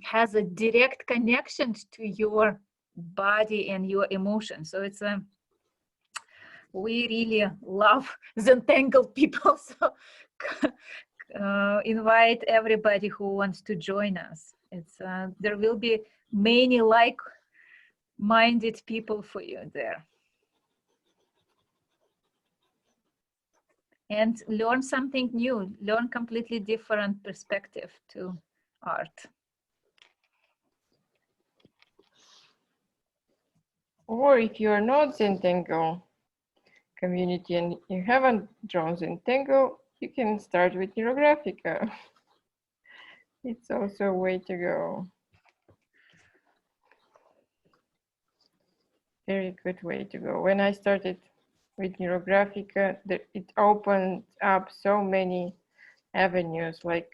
has a direct connection to your body and your emotions. So it's we really love Zentangle people. So invite everybody who wants to join us. It's there will be many like-minded people for you there. And learn something new, learn completely different perspective to art. Or if you are not Zentangle community and you haven't drawn Zentangle, you can start with Neurographica. It's also a way to go. Very good way to go. When I started with Neurographica, it opened up so many avenues, like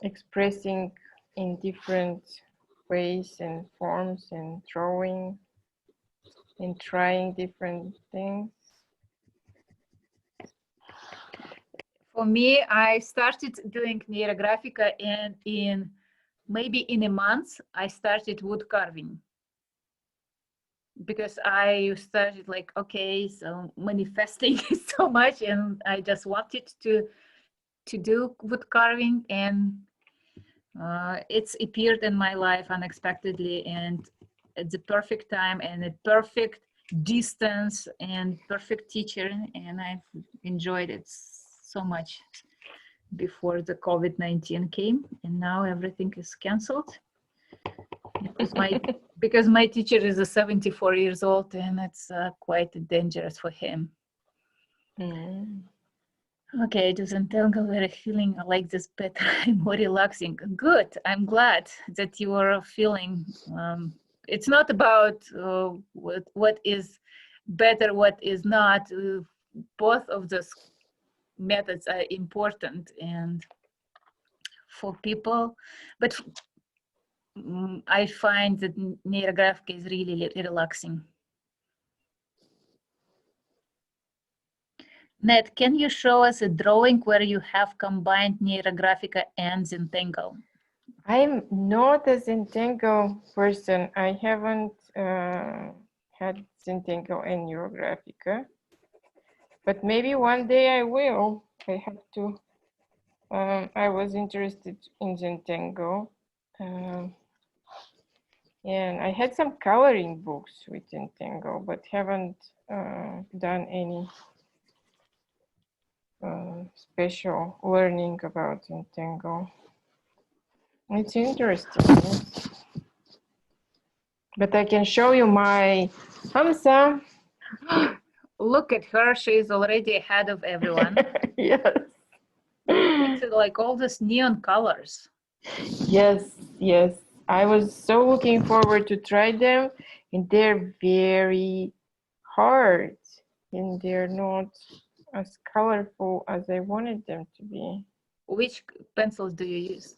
expressing in different ways and forms and drawing and trying different things. For me, I started doing Neurographica, and maybe in a month, I started wood carving. Because I started like, okay, so manifesting so much, and I just wanted to do wood carving, and it's appeared in my life unexpectedly, and at the perfect time and at perfect distance and perfect teacher, and I've enjoyed it so much before the COVID-19 came, and now everything is canceled because my teacher is 74 years old, and it's quite dangerous for him. Okay, it doesn't tell me we're feeling like this better and more relaxing. Good, I'm glad that you are feeling. It's not about what is better, what is not. Both of those methods are important and for people, but I find that Neurographica is really relaxing. Ned, can you show us a drawing where you have combined Neurographica and Zentangle? I'm not a Zentangle person. I haven't had Zentangle and Neurographica, but maybe one day I will. I have to. I was interested in Zentangle, and I had some coloring books with Zentangle, but haven't done any special learning about Zentangle. It's interesting, yes. But I can show you my Hamsa. Look at her, she's already ahead of everyone. Yes. It's like all these neon colors. Yes, yes. I was so looking forward to try them, and they're very hard, and they're not as colorful as I wanted them to be. Which pencils do you use?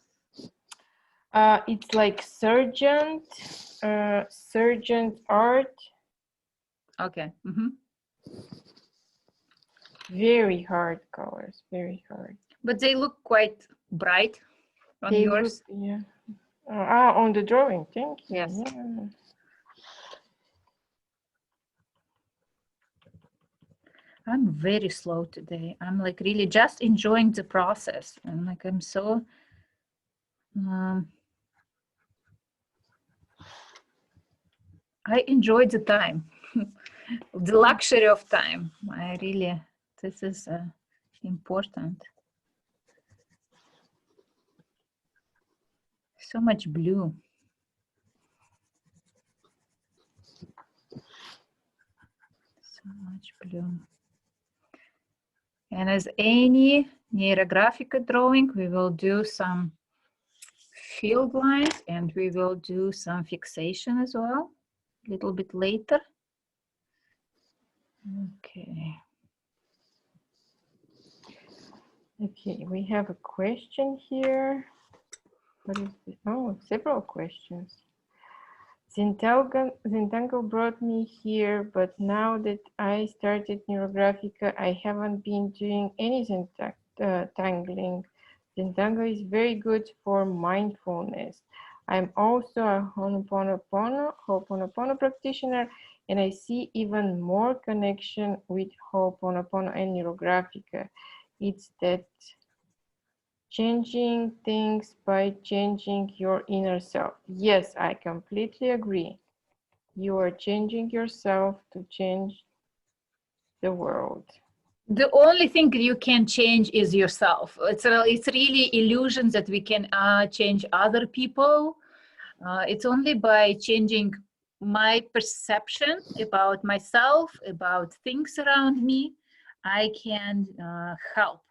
It's like Surgent Art. Okay. Very hard colors, very hard. But they look quite bright on yours. Look, yeah. On the drawing, thank you. Yes. Yeah. I'm very slow today. I'm like really just enjoying the process, and like I'm so I enjoyed the time, the luxury of time. I really, this is important. So much blue. So much blue. And as any Neurographica drawing, we will do some field lines, and we will do some fixation as well, a little bit later. Okay. Okay, we have a question here. What is this? Oh, several questions. Zentangle brought me here, but now that I started Neurographica, I haven't been doing any tangling. Zentangle is very good for mindfulness. I'm also a Ho'oponopono practitioner, and I see even more connection with Ho'oponopono and Neurographica. It's that Changing things by changing your inner self. Yes, I completely agree. You are changing yourself to change the world. The only thing you can change is yourself. It's really illusions that we can change other people. It's only by changing my perception about myself, about things around me, I can help.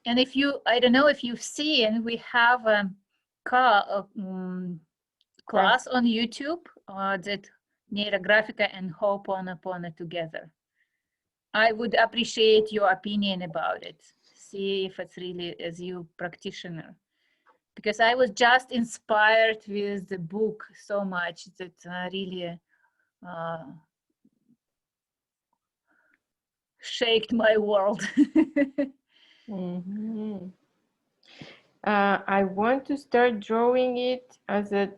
And if you, I don't know if you've seen, we have a class on YouTube that Neurographica and Ho'oponopono together. I would appreciate your opinion about it. See if it's really as you practitioner. Because I was just inspired with the book so much that really shaked my world. Mm-hmm. I want to start drawing it as a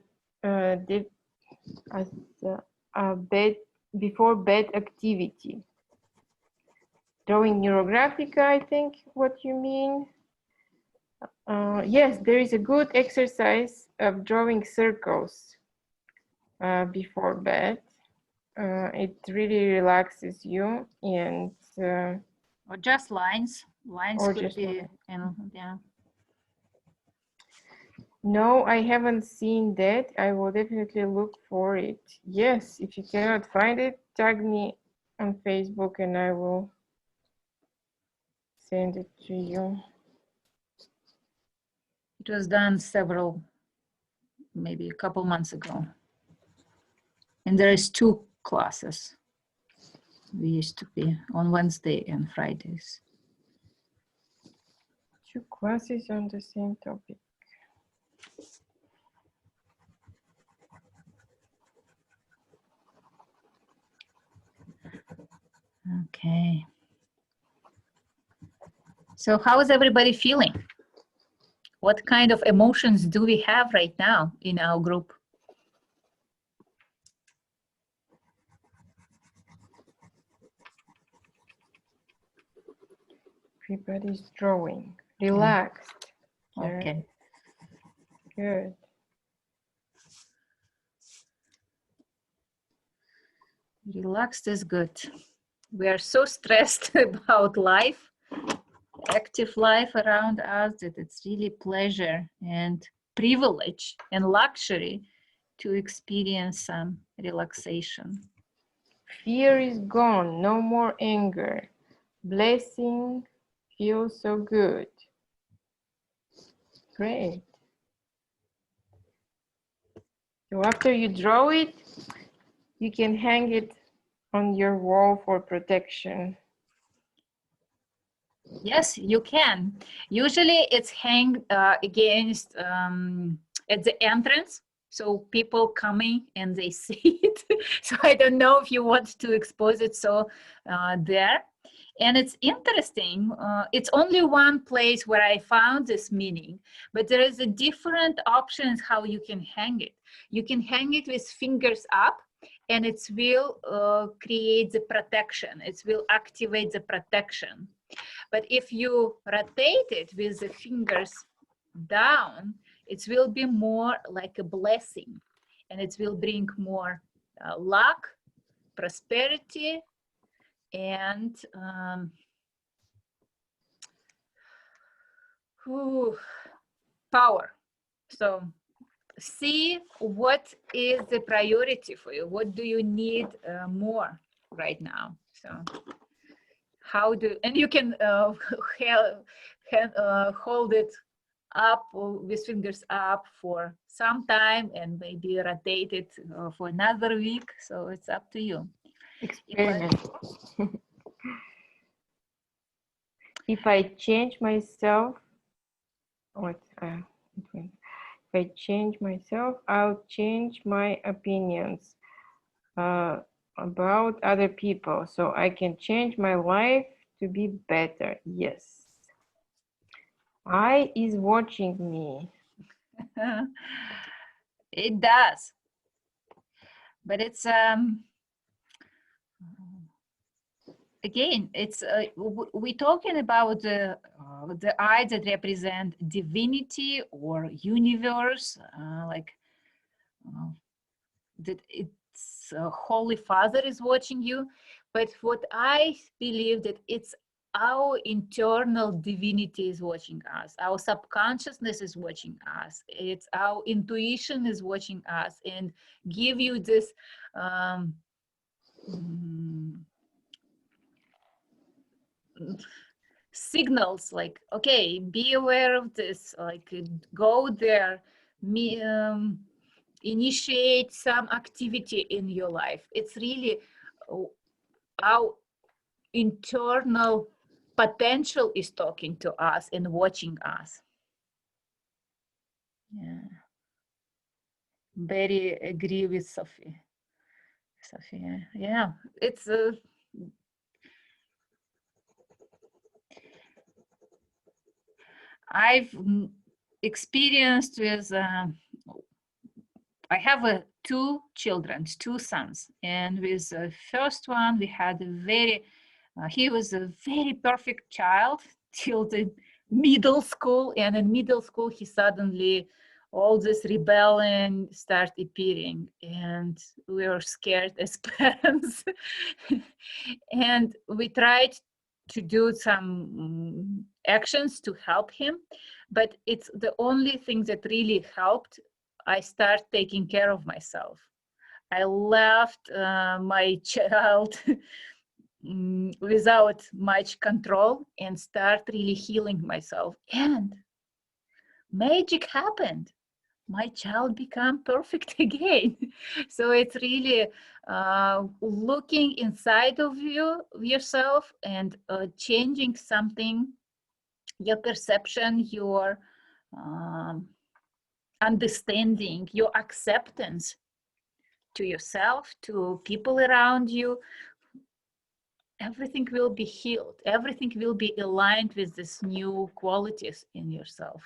bed before bed activity. Drawing Neurographica, I think what you mean. Yes, there is a good exercise of drawing circles before bed. It really relaxes you, and or just lines. Lines or could just be, yeah. No, I haven't seen that. I will definitely look for it. Yes, if you cannot find it, tag me on Facebook and I will send it to you. It was done maybe a couple months ago. And there is 2 classes. We used to be on Wednesday and Fridays. 2 classes on the same topic. Okay. So how is everybody feeling? What kind of emotions do we have right now in our group? Everybody's drawing. Relaxed. Okay. Good. Relaxed is good. We are so stressed about life, active life around us, that it's really pleasure and privilege and luxury to experience some relaxation. Fear is gone. No more anger. Blessing feels so good. Great. So after you draw it, you can hang it on your wall for protection. Yes, you can. Usually it's hang against at the entrance, so people coming and they see it. So I don't know if you want to expose it so there. And it's interesting. It's only one place where I found this meaning, but there is a different options how you can hang it. You can hang it with fingers up, and it will create the protection. It will activate the protection. But if you rotate it with the fingers down, it will be more like a blessing, and it will bring more luck, prosperity, and power. So see what is the priority for you. What do you need more right now? So how do, and you can hold it up with fingers up for some time and maybe rotate it for another week. So it's up to you. Experiment. If I change myself, if I change myself, I'll change my opinions about other people, so I can change my life to be better. Yes. I is watching me. It does, but it's again, it's we're talking about the eye that represent divinity or universe, like that it's Holy Father is watching you. But what I believe that it's our internal divinity is watching us. Our subconsciousness is watching us. It's our intuition is watching us and give you this signals like, okay, be aware of this, like go there, initiate some activity in your life. It's really our internal potential is talking to us and watching us. Yeah, very agree with Sophie. Yeah, it's I've experienced with I have two children, two sons, and with the first one we had a very he was a very perfect child till the middle school, and in middle school he suddenly all this rebellion start appearing, and we were scared as parents. And we tried to do some actions to help him, but it's the only thing that really helped. I start taking care of myself. I left my child without much control and start really healing myself, and magic happened. My child became perfect again. So it's really looking inside of yourself and changing something, your perception, your understanding, your acceptance to yourself, to people around you. Everything will be healed. Everything will be aligned with these new qualities in yourself.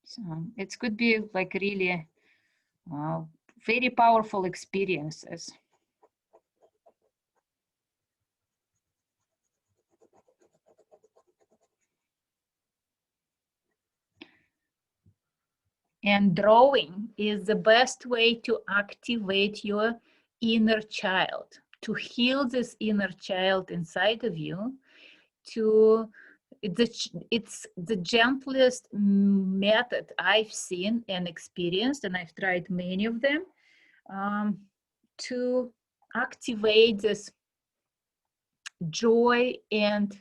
So it could be like really very powerful experiences. And drawing is the best way to activate your inner child, to heal this inner child inside of you, to it's the gentlest method I've seen and experienced, and I've tried many of them, to activate this joy and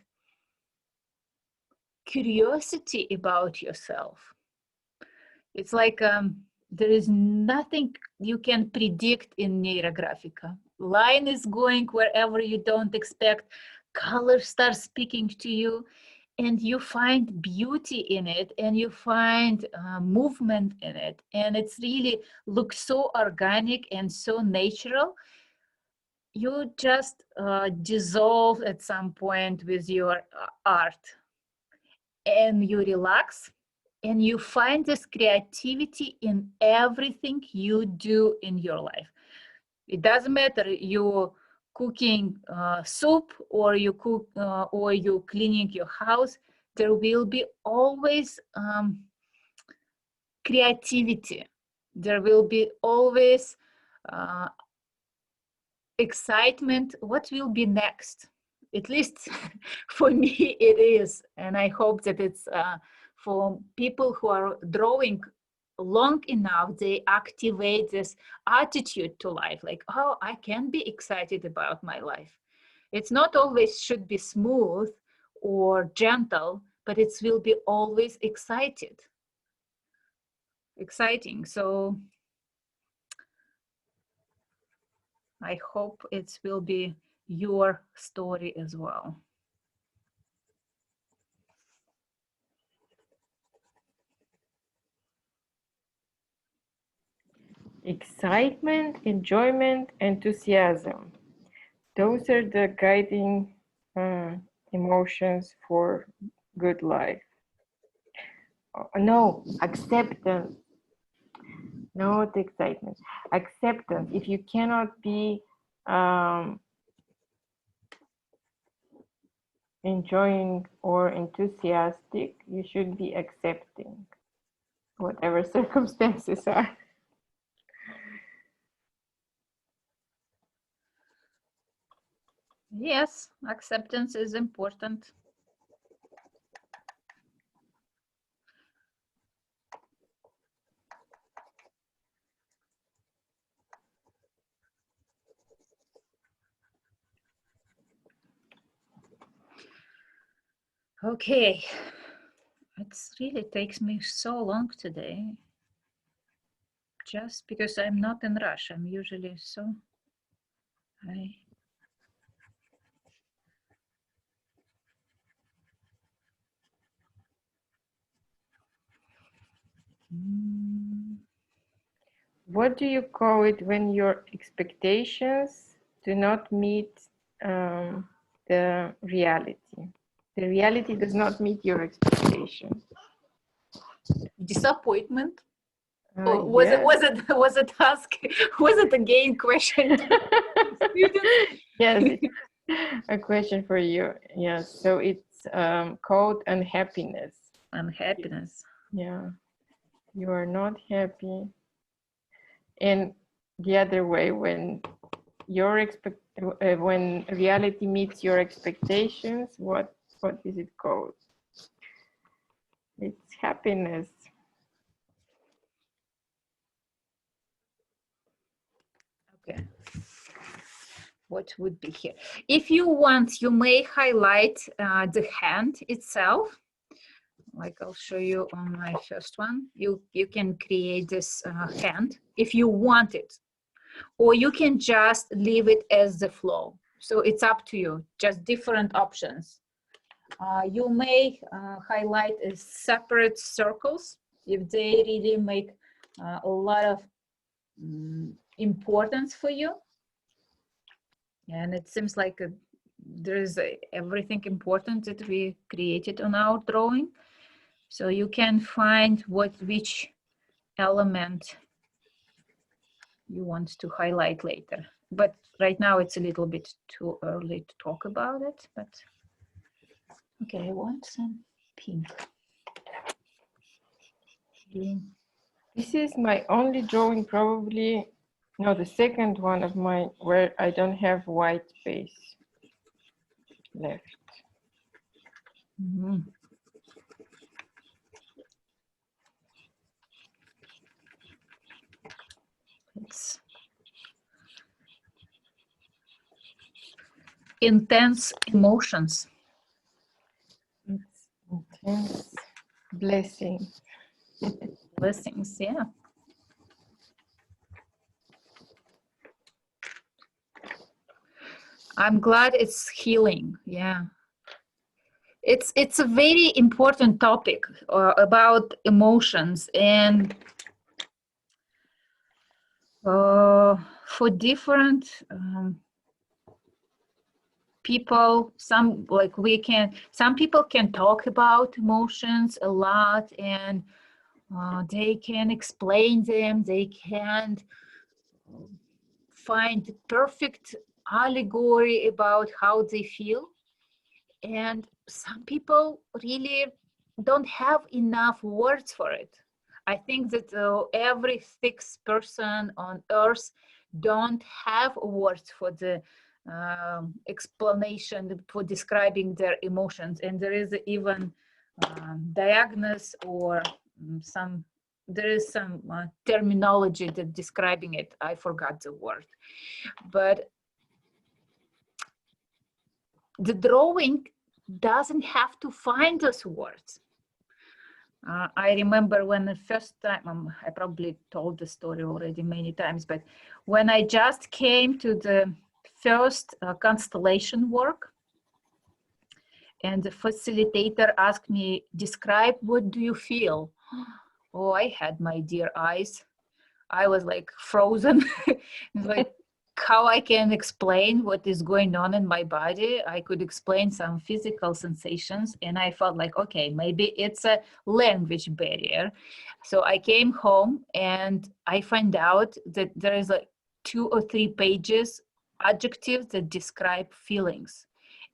curiosity about yourself. It's like there is nothing you can predict in Neurographica. Line is going wherever you don't expect. Color starts speaking to you, and you find beauty in it, and you find movement in it, and it's really looks so organic and so natural. You just dissolve at some point with your art, and you relax, and you find this creativity in everything you do in your life. It doesn't matter you cooking soup or you cook or you cleaning your house. There will be always creativity. There will be always excitement. What will be next? At least for me it is, and I hope that it's for people who are drawing long enough, they activate this attitude to life, like, oh, I can be excited about my life. It's not always should be smooth or gentle, but it will be always exciting. So I hope it will be your story as well. Excitement, enjoyment, enthusiasm. Those are the guiding emotions for good life. No, acceptance. Not excitement. Acceptance. If you cannot be enjoying or enthusiastic, you should be accepting whatever circumstances are. Yes, acceptance is important. Okay, it really takes me so long today. Just because I'm not in rush, I'm usually so. What do you call it when your expectations do not meet the reality? The reality does not meet your expectations. Disappointment. Yes. Was it task? Was it a game question? Yes, it's a question for you. Yes, so it's called unhappiness. Unhappiness. Yeah, you are not happy. And the other way, when when reality meets your expectations, what is it called? It's happiness. Okay. What would be here? If you want, you may highlight the hand itself. Like I'll show you on my first one. You can create this hand if you want it, or you can just leave it as the flow. So it's up to you, just different options. You may highlight separate circles if they really make a lot of importance for you. And it seems like there is everything important that we created on our drawing. So you can find which element you want to highlight later. But right now it's a little bit too early to talk about it. But okay, I want some pink. This is my only drawing, probably, no, the second one of mine where I don't have white space left. Mm-hmm. It's intense emotions. It's intense blessings. Blessings, yeah. I'm glad it's healing, yeah. It's a very important topic about emotions, and for different people, some people can talk about emotions a lot, and they can explain them, they can find the perfect allegory about how they feel. And some people really don't have enough words for it. I think that every sixth person on earth don't have words for the explanation, for describing their emotions. And there is even diagnosis or there is some terminology that describing it. I forgot the word. But the drawing doesn't have to find those words. I remember when the first time, I probably told the story already many times, but when I just came to the first constellation work, and the facilitator asked me, describe what do you feel? Oh, I had my dear eyes. I was like frozen. Like, how I can explain what is going on in my body. I could explain some physical sensations, and I felt like, okay, maybe it's a language barrier. So I came home and I find out that there is like 2 or 3 pages adjectives that describe feelings.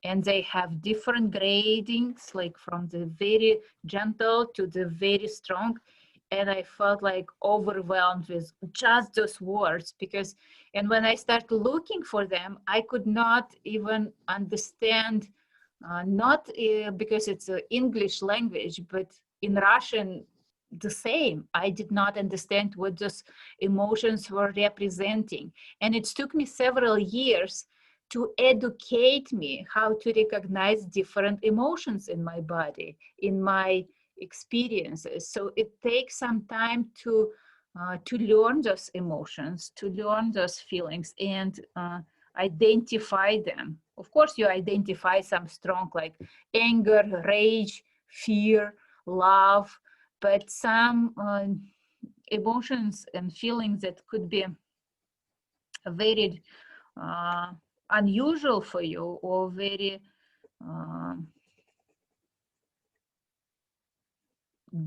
and they have different gradings, like from the very gentle to the very strong. And I felt like overwhelmed with just those words, because, and when I started looking for them, I could not even understand, not because it's an English language, but in Russian, the same. I did not understand what those emotions were representing. And it took me several years to educate me how to recognize different emotions in my body, in my experiences. So it takes some time to learn those emotions, to learn those feelings, and identify them. Of course, you identify some strong, like anger, rage, fear, love, but some emotions and feelings that could be very unusual for you, or very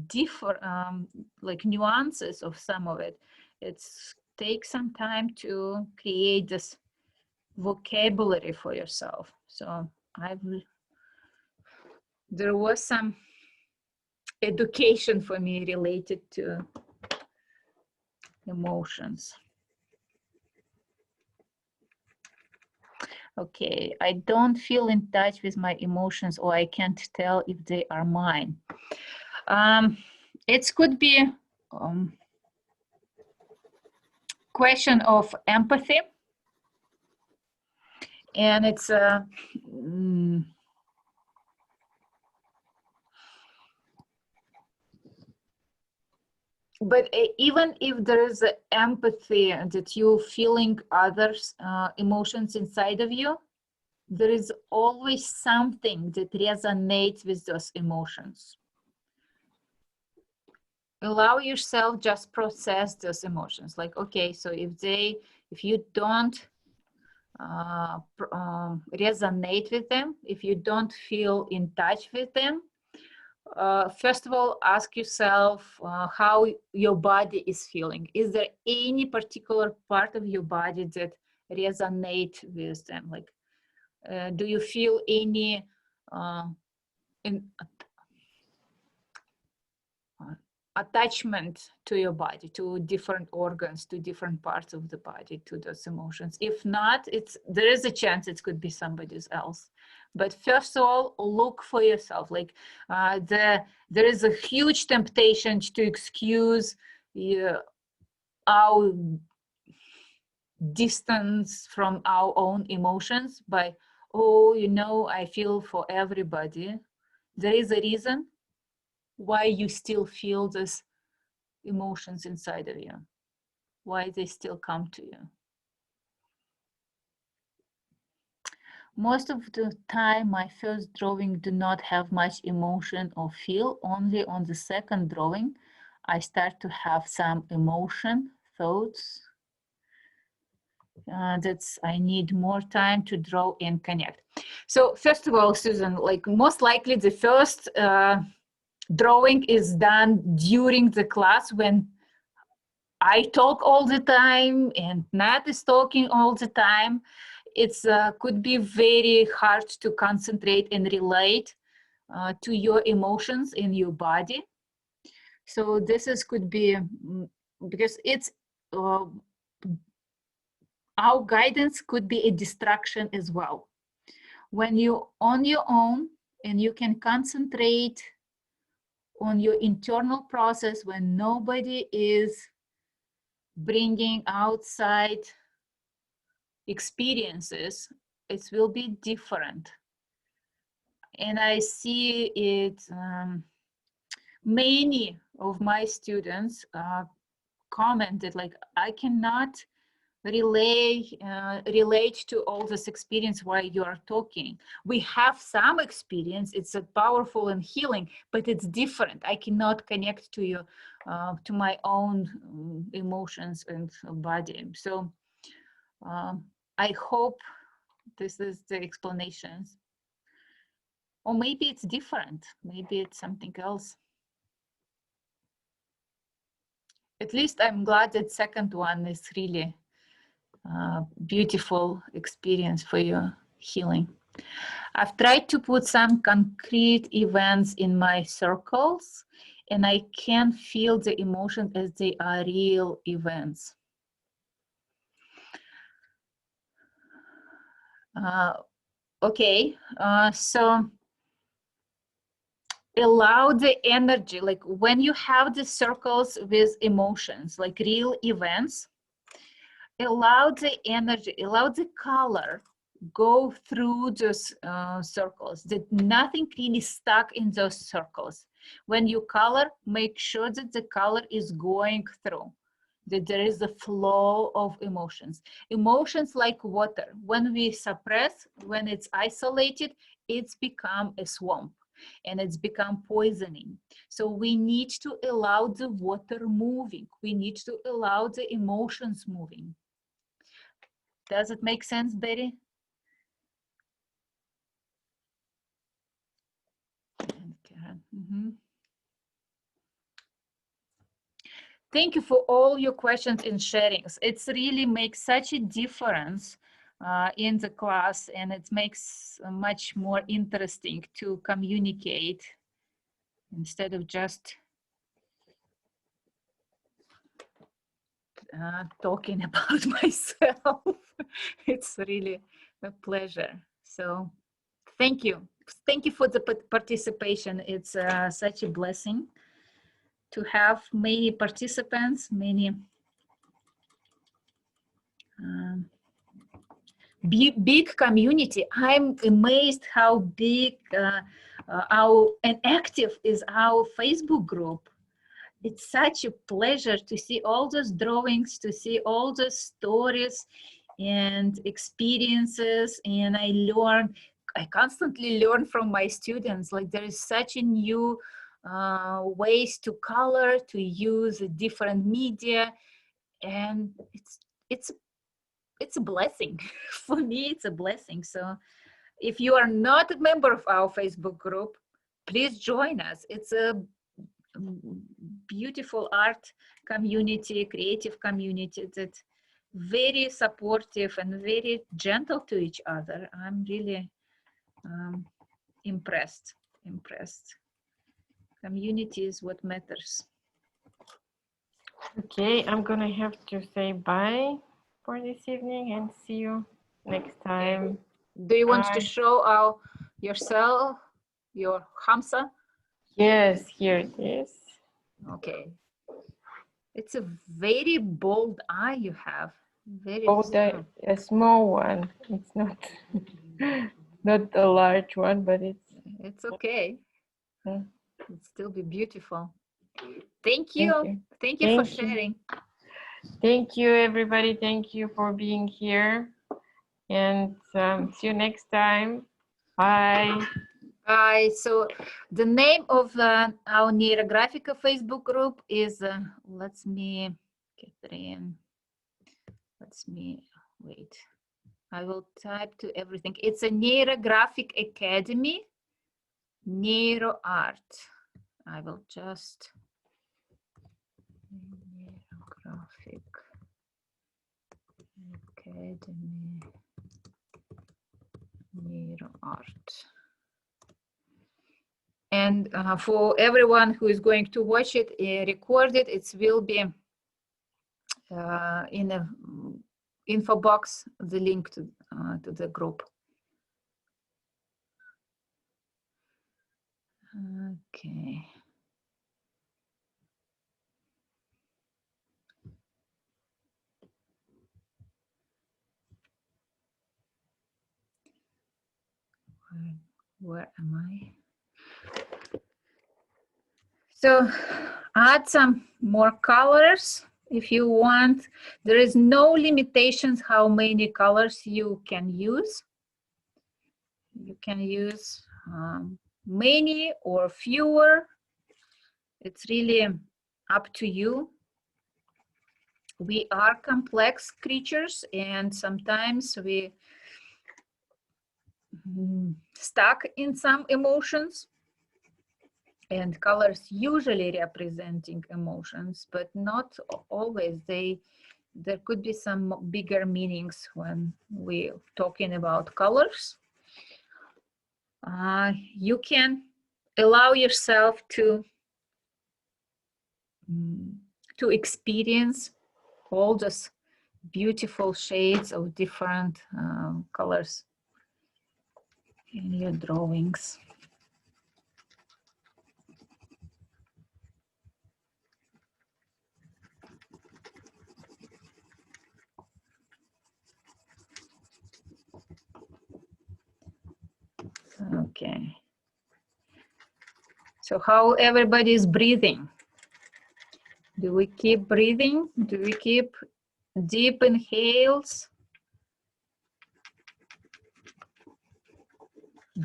different, like nuances of some of it. It takes some time to create this vocabulary for yourself. So there was some education for me related to emotions. Okay, I don't feel in touch with my emotions, or I can't tell if they are mine. It could be question of empathy, and it's but even if there is empathy that you feeling others' emotions inside of you, there is always something that resonates with those emotions. Allow yourself just process those emotions. Like, okay, so if you don't resonate with them, if you don't feel in touch with them, first of all, ask yourself how your body is feeling. Is there any particular part of your body that resonates with them? Like, do you feel any attachment to your body, to different organs, to different parts of the body, to those emotions? If not, there is a chance it could be somebody else. But first of all, look for yourself. Like there is a huge temptation to excuse our distance from our own emotions by, oh, you know, I feel for everybody. There is a reason why you still feel this emotions inside of you, why they still come to you. Most of the time, my first drawing do not have much emotion or feel. Only on the second drawing, I start to have some emotion, thoughts. I need more time to draw and connect. So first of all, Susan, like most likely the first drawing is done during the class when I talk all the time and Nat is talking all the time. It's could be very hard to concentrate and relate to your emotions in your body. So this could be because it's our guidance could be a distraction as well. When you're on your own and you can concentrate on your internal process, when nobody is bringing outside experiences, it will be different. And I see it, many of my students commented like, I cannot relate to all this experience while you are talking. We have some experience, it's a powerful and healing, but it's different. I cannot connect to you, to my own emotions and body. So I hope this is the explanations. Or maybe it's different. Maybe it's something else. At least I'm glad that second one is really beautiful experience for your healing. I've tried to put some concrete events in my circles, and I can feel the emotion as they are real events. Okay, so allow the energy, like when you have the circles with emotions, like real events, allow the energy, allow the color go through those circles, that nothing really stuck in those circles. When you color, make sure that the color is going through, that there is a flow of emotions. Emotions like water, when we suppress, when it's isolated, it's become a swamp and it's become poisoning. So we need to allow the water moving. We need to allow the emotions moving. Does it make sense, Betty? Thank you for all your questions and sharings. It's really makes such a difference in the class, and it makes much more interesting to communicate instead of just talking about myself. It's really a pleasure. So thank you. Thank you for the participation. It's such a blessing to have many participants, many big community. I'm amazed how big and active is our Facebook group. It's such a pleasure to see all those drawings, to see all the stories and experiences, and I constantly learn from my students. Like there is such a new ways to color, to use different media, and it's a blessing. For me, it's a blessing. So if you are not a member of our Facebook group, please join us. It's a beautiful art community, creative community that very supportive and very gentle to each other. I'm really impressed. Community is what matters. Okay, I'm gonna have to say bye for this evening and see you next time. Okay. Do you want to show yourself, your Hamsa? Yes, here it is. Okay. It's a very bold eye you have. Very bold, a small one. It's not not a large one, but it's okay. Yeah. It'll still be beautiful. Thank you. Thank you for sharing. Thank you, everybody. Thank you for being here. And see you next time. Bye. Bye. So the name of our Neurographica Facebook group is, Catherine, wait. I will type to everything. It's a Neurographic Academy, Neuroart. I will just Neurographic Academy, Neuroart. And for everyone who is going to watch it recorded, it will be in the info box, the link to the group. Okay. Where am I? So add some more colors if you want. There is no limitations how many colors you can use. You can use many or fewer. It's really up to you. We are complex creatures, and sometimes we stuck in some emotions, and colors usually representing emotions, but not always. There could be some bigger meanings when we're talking about colors. you can allow yourself to experience all those beautiful shades of different colors in your drawings. Okay. So how everybody is breathing? Do we keep breathing? Do we keep deep inhales?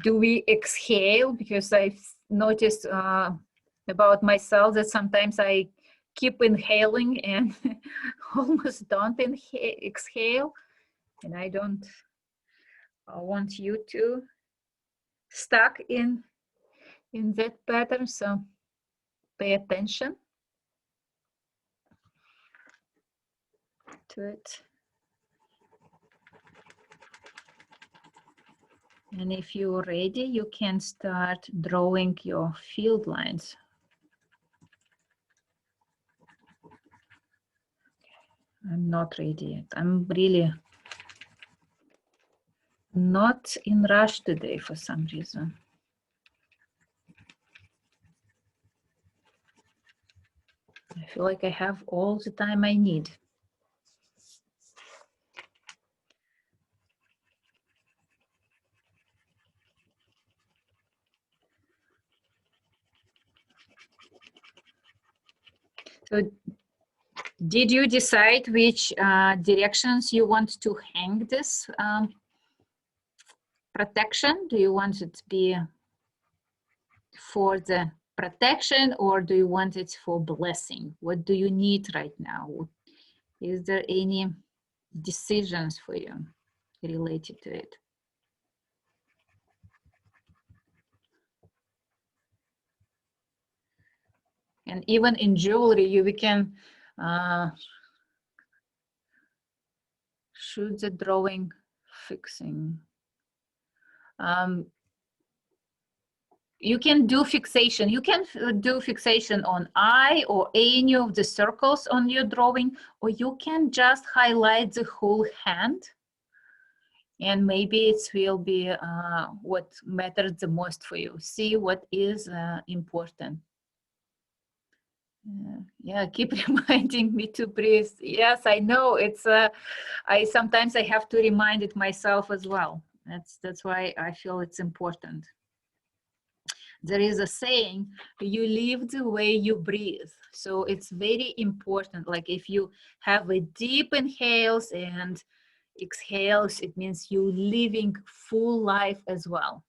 Do we exhale? Because I've noticed about myself that sometimes I keep inhaling and almost don't exhale. And I don't want you to stuck in that pattern, so pay attention to it. And if you're ready, you can start drawing your field lines. I'm not ready yet. I'm really not in rush today for some reason. I feel like I have all the time I need. So did you decide which directions you want to hang this protection? Do you want it to be for the protection, or do you want it for blessing? What do you need right now? Is there any decisions for you related to it? And even in jewelry, we can shoot the drawing fixing. You can do fixation. You can do fixation on eye or any of the circles on your drawing, or you can just highlight the whole hand. And maybe it will be what matters the most for you. See what is important. Yeah, keep reminding me to breathe. Yes, I know it's. Sometimes I have to remind it myself as well. That's why I feel it's important. There is a saying, you live the way you breathe. So it's very important. Like if you have a deep inhales and exhales, it means you living full life as well.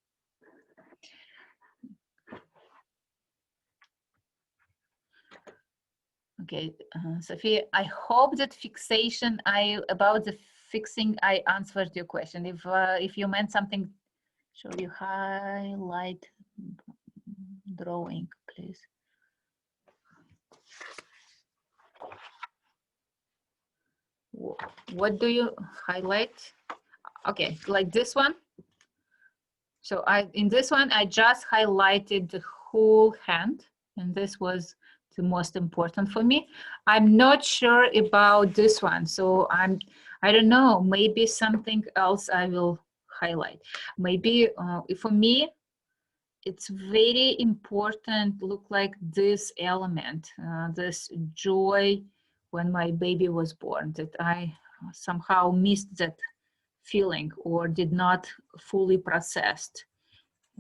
Okay, Sophia, I hope that fixation, about the fixing, I answered your question. If you meant something, show you highlight drawing, please. What do you highlight? Okay, like this one. So in this one, I just highlighted the whole hand, and this was the most important for me. I'm not sure about this one, so I don't know, maybe something else I will highlight. Maybe for me, it's very important, look like this element, this joy when my baby was born, that I somehow missed that feeling or did not fully processed.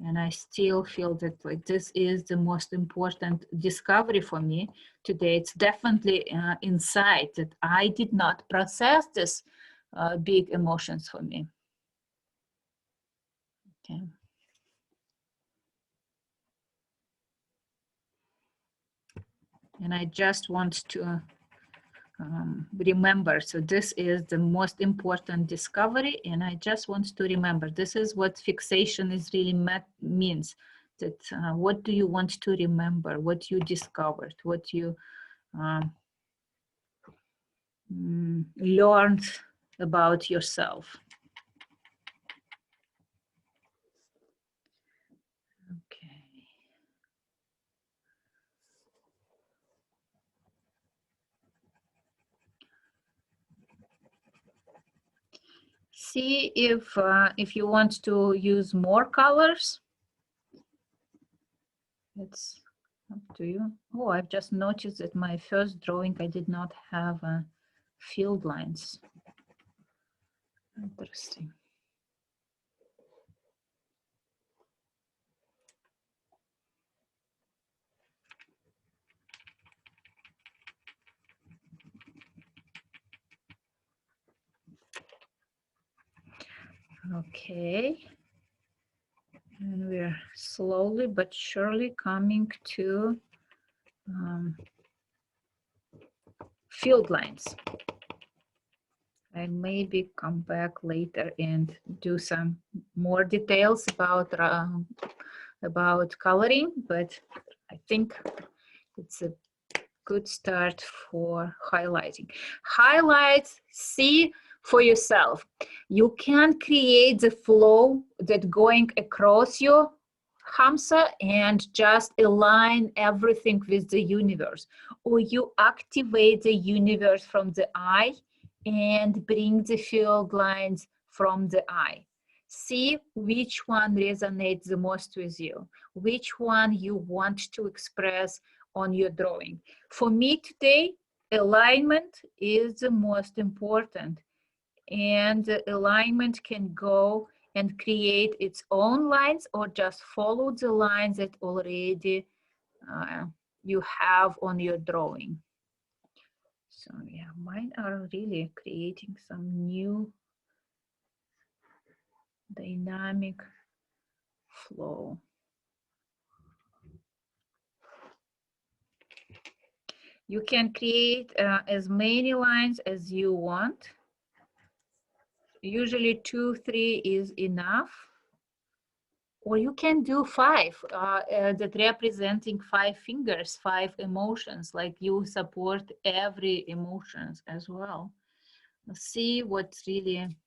And I still feel that like this is the most important discovery for me today. It's definitely inside that I did not process this big emotions for me. Okay. And I just want to remember, so this is the most important discovery, and I just want to remember, this is what fixation is really means, that what do you want to remember, what you discovered, what you learned about yourself. see if you want to use more colors. It's up to you. Oh, I've just noticed that my first drawing, I did not have field lines. Interesting. Okay. And we're slowly but surely coming to field lines. I maybe come back later and do some more details about coloring, but I think it's a good start for highlighting. Highlight, see for yourself. You can create the flow that going across your Hamsa and just align everything with the universe, or you activate the universe from the eye and bring the field lines from the eye. See which one resonates the most with you, which one you want to express on your drawing. For me today, alignment is the most important, and the alignment can go and create its own lines or just follow the lines that already you have on your drawing. So yeah, mine are really creating some new dynamic flow. You can create as many lines as you want. Usually 2, 3 is enough. Or you can do 5 that representing 5 fingers, 5 emotions, like you support every emotions as well. See what really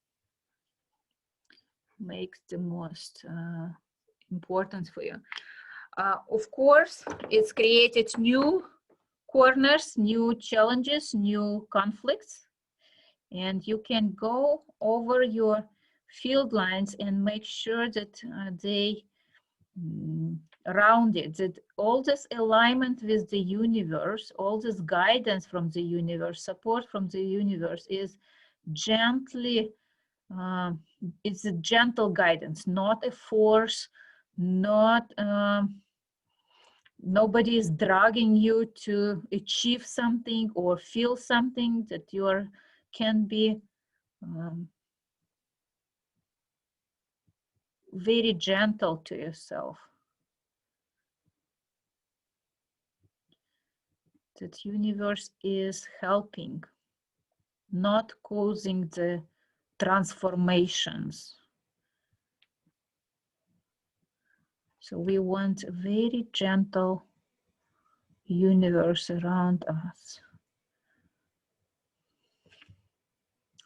makes the most important for you. Of course, it's created new corners, new challenges, new conflicts, and you can go over your field lines and make sure that they rounded, that all this alignment with the universe, all this guidance from the universe, support from the universe is gently, it's a gentle guidance, not a force, not nobody is dragging you to achieve something or feel something, that you can be very gentle to yourself. That universe is helping, not causing the transformations. So we want a very gentle universe around us.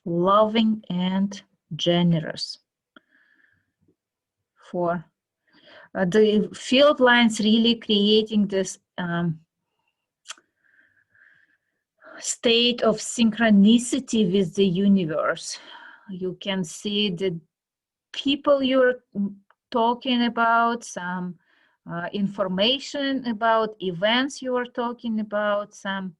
Loving and generous. For the field lines really creating this state of synchronicity with the universe. You can see the people you're talking about, some information about events you are talking about, some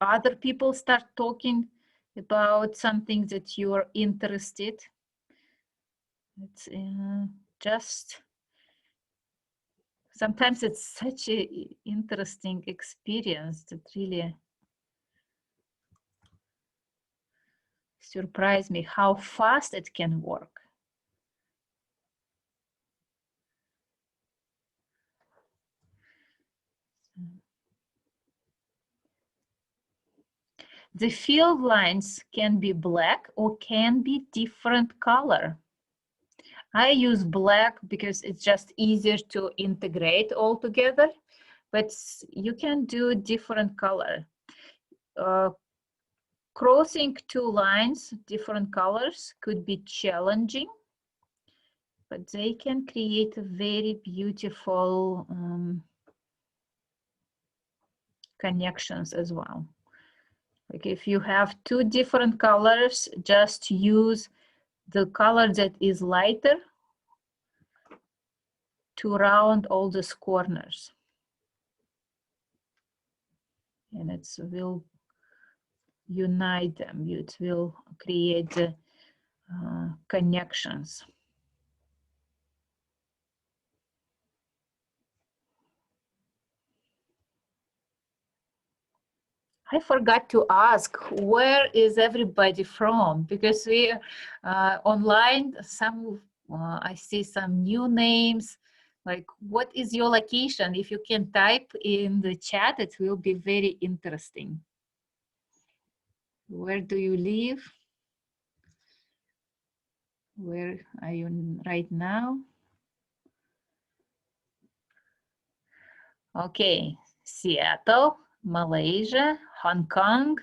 other people start talking about something that you're interested. It's just, sometimes it's such an interesting experience that really surprised me how fast it can work. The field lines can be black or can be different color. I use black because it's just easier to integrate all together, but you can do different color. Crossing 2 lines, different colors, could be challenging, but they can create a very beautiful connections as well. Like if you have two different colors, just use the color that is lighter to round all these corners. And it will unite them. It will create the connections. I forgot to ask, where is everybody from? Because we online, I see some new names. Like, what is your location? If you can type in the chat, it will be very interesting. Where do you live? Where are you right now? Okay, Seattle, Malaysia, Hong Kong.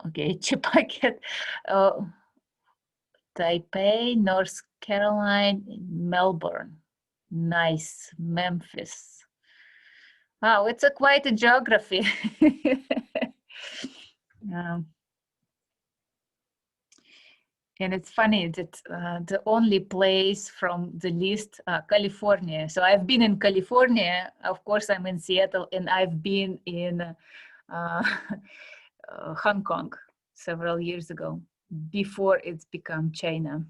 Chippaket, Taipei, North Carolina, Melbourne. Nice, Memphis. Wow, it's quite a geography. And it's funny that the only place from the list, California. So I've been in California, of course I'm in Seattle, and I've been in Hong Kong several years ago, before it's become China.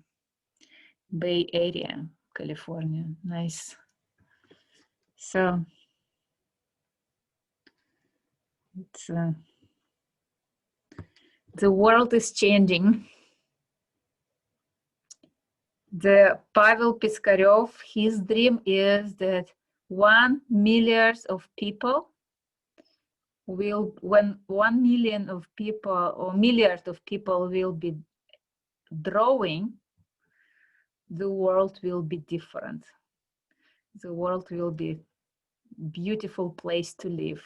Bay Area, California, nice. So it's the world is changing. The Pavel Piskarev, his dream is that 1 million of people will, when 1 million of people or milliard of people will be drawing, the world will be different. The world will be beautiful place to live.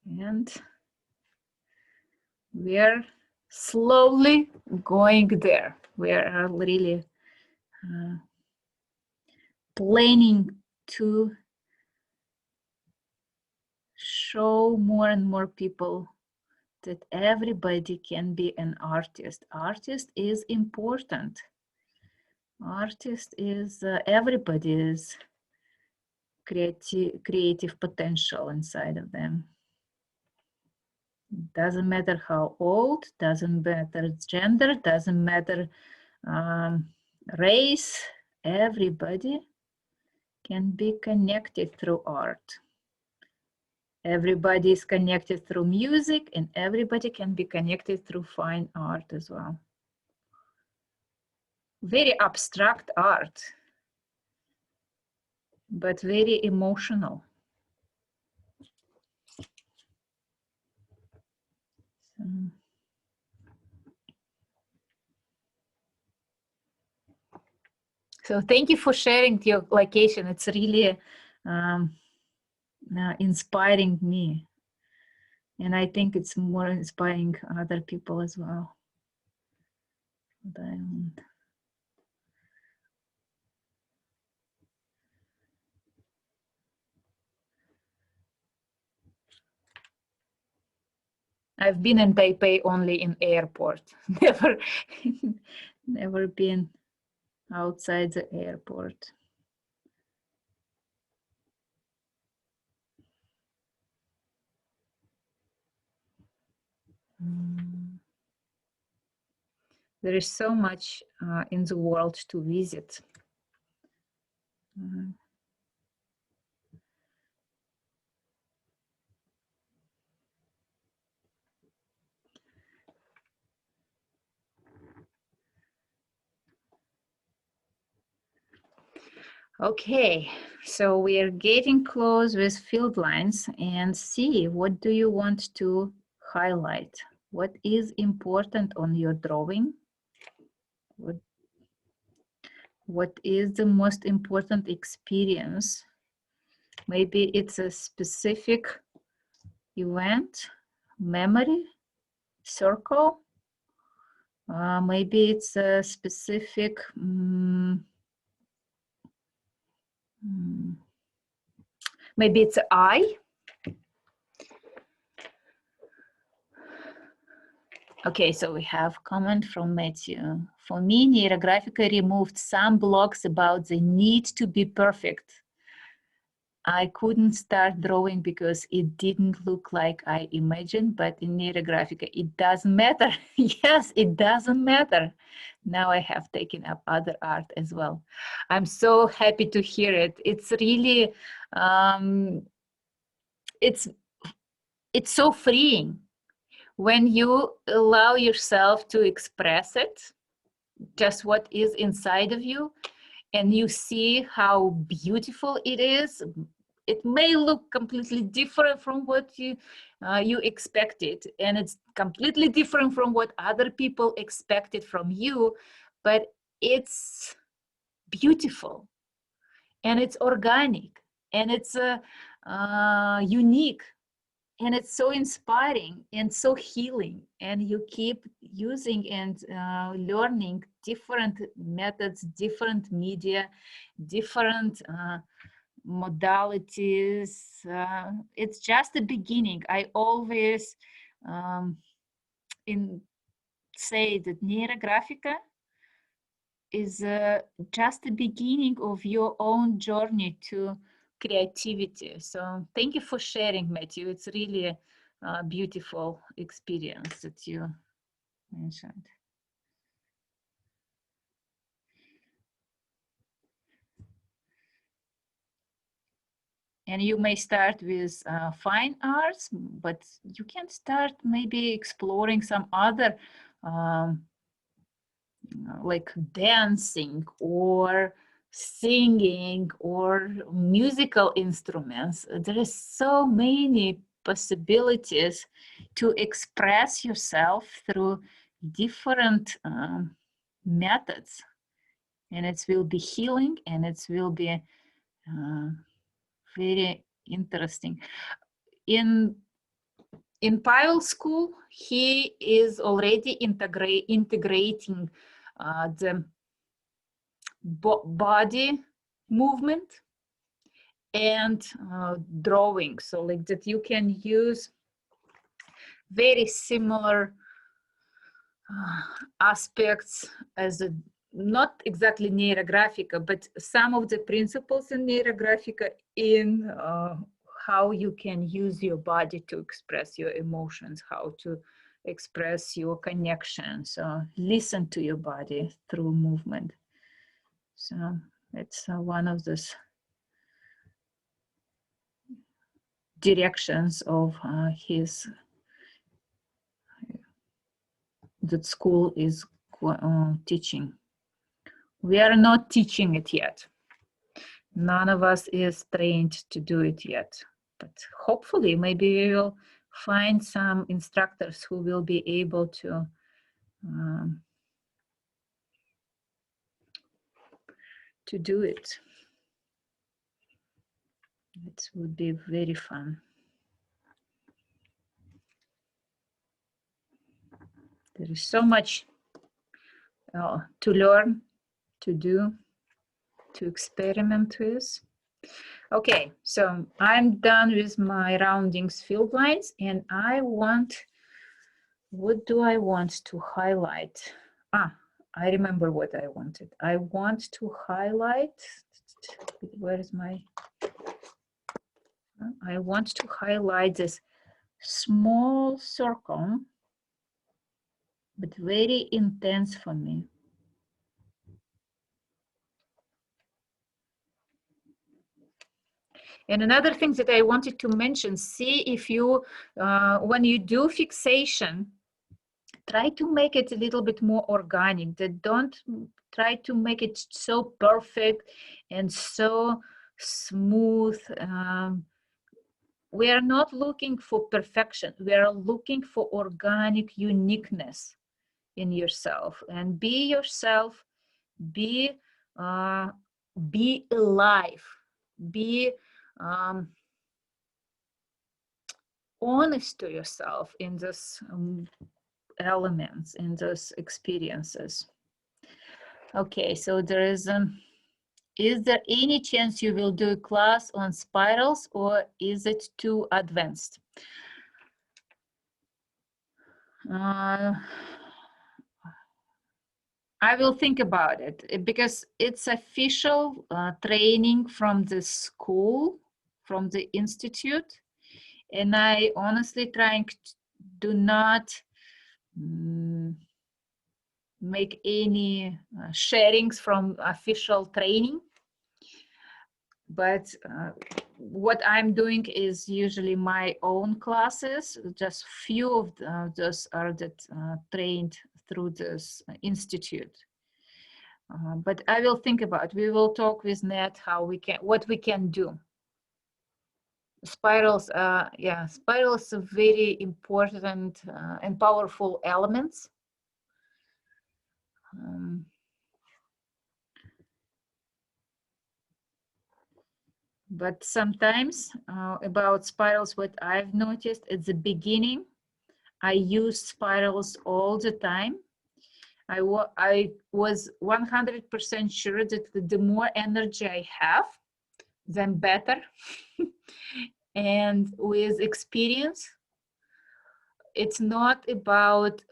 And we're slowly going there. We are really planning to show more and more people that everybody can be an artist. Artist is important. Artist is everybody's creative potential inside of them. Doesn't matter how old, doesn't matter gender, doesn't matter race. Everybody can be connected through art. Everybody is connected through music, and everybody can be connected through fine art as well. Very abstract art, but very emotional. So thank you for sharing your location. It's really inspiring me. And I think it's more inspiring other people as well. I've been in Taipei only in airport, never been outside the airport. There is so much in the world to visit. Okay, so we are getting close with field lines, and see, what do you want to highlight? What is important on your drawing? What is the most important experience? Maybe it's a specific event, memory, circle. Maybe it's a specific Maybe it's I. Okay, so we have comment from Matthew. For me, Neurographica removed some blocks about the need to be perfect. I couldn't start drawing because it didn't look like I imagined, but in Neurographica, it doesn't matter. Yes, it doesn't matter. Now I have taken up other art as well. I'm so happy to hear it. It's really, it's so freeing when you allow yourself to express it, just what is inside of you, and you see how beautiful it is. It may look completely different from what you expected, and it's completely different from what other people expected from you, but it's beautiful, and it's organic, and it's unique, and it's so inspiring and so healing, and you keep using and learning different methods, different media, different modalities. It's just the beginning. I always say that Neurographica is just the beginning of your own journey to creativity. So thank you for sharing, Matthew. It's really a beautiful experience that you mentioned. And you may start with fine arts, but you can start maybe exploring some other like dancing or singing or musical instruments. There is so many possibilities to express yourself through different methods, and it will be healing, and it will be very interesting. In Pavel's school, he is already integrating the body movement and drawing, so like that you can use very similar aspects as a, not exactly Neurographica, but some of the principles in Neurographica in how you can use your body to express your emotions, how to express your connections, listen to your body through movement. So it's one of those directions of his that school is teaching. We are not teaching it yet. None of us is trained to do it yet, but hopefully maybe we will find some instructors who will be able to do it. It would be very fun. There is so much to learn, to do, to experiment with. Okay, so I'm done with my roundings field lines, and I want, what do I want to highlight? I remember what I wanted. I want to highlight, where is my, I want to highlight this small circle, but very intense for me. And another thing that I wanted to mention, see if you, when you do fixation, try to make it a little bit more organic. Don't try to make it so perfect and so smooth. We are not looking for perfection. We are looking for organic uniqueness in yourself. And be yourself, be alive, be honest to yourself in those elements, in those experiences. Okay, so there is Is there any chance you will do a class on spirals, or is it too advanced? I will think about it because it's official training from the school, from the institute, and I honestly do not make any sharings from official training. But what I'm doing is usually my own classes. Just few of those are trained through this institute. But I will think about. We will talk with Ned what we can do. Spirals, yeah, spirals are very important and powerful elements. But sometimes about spirals, what I've noticed at the beginning, I used spirals all the time. I was 100% sure that the more energy I have, then better. And with experience, it's not about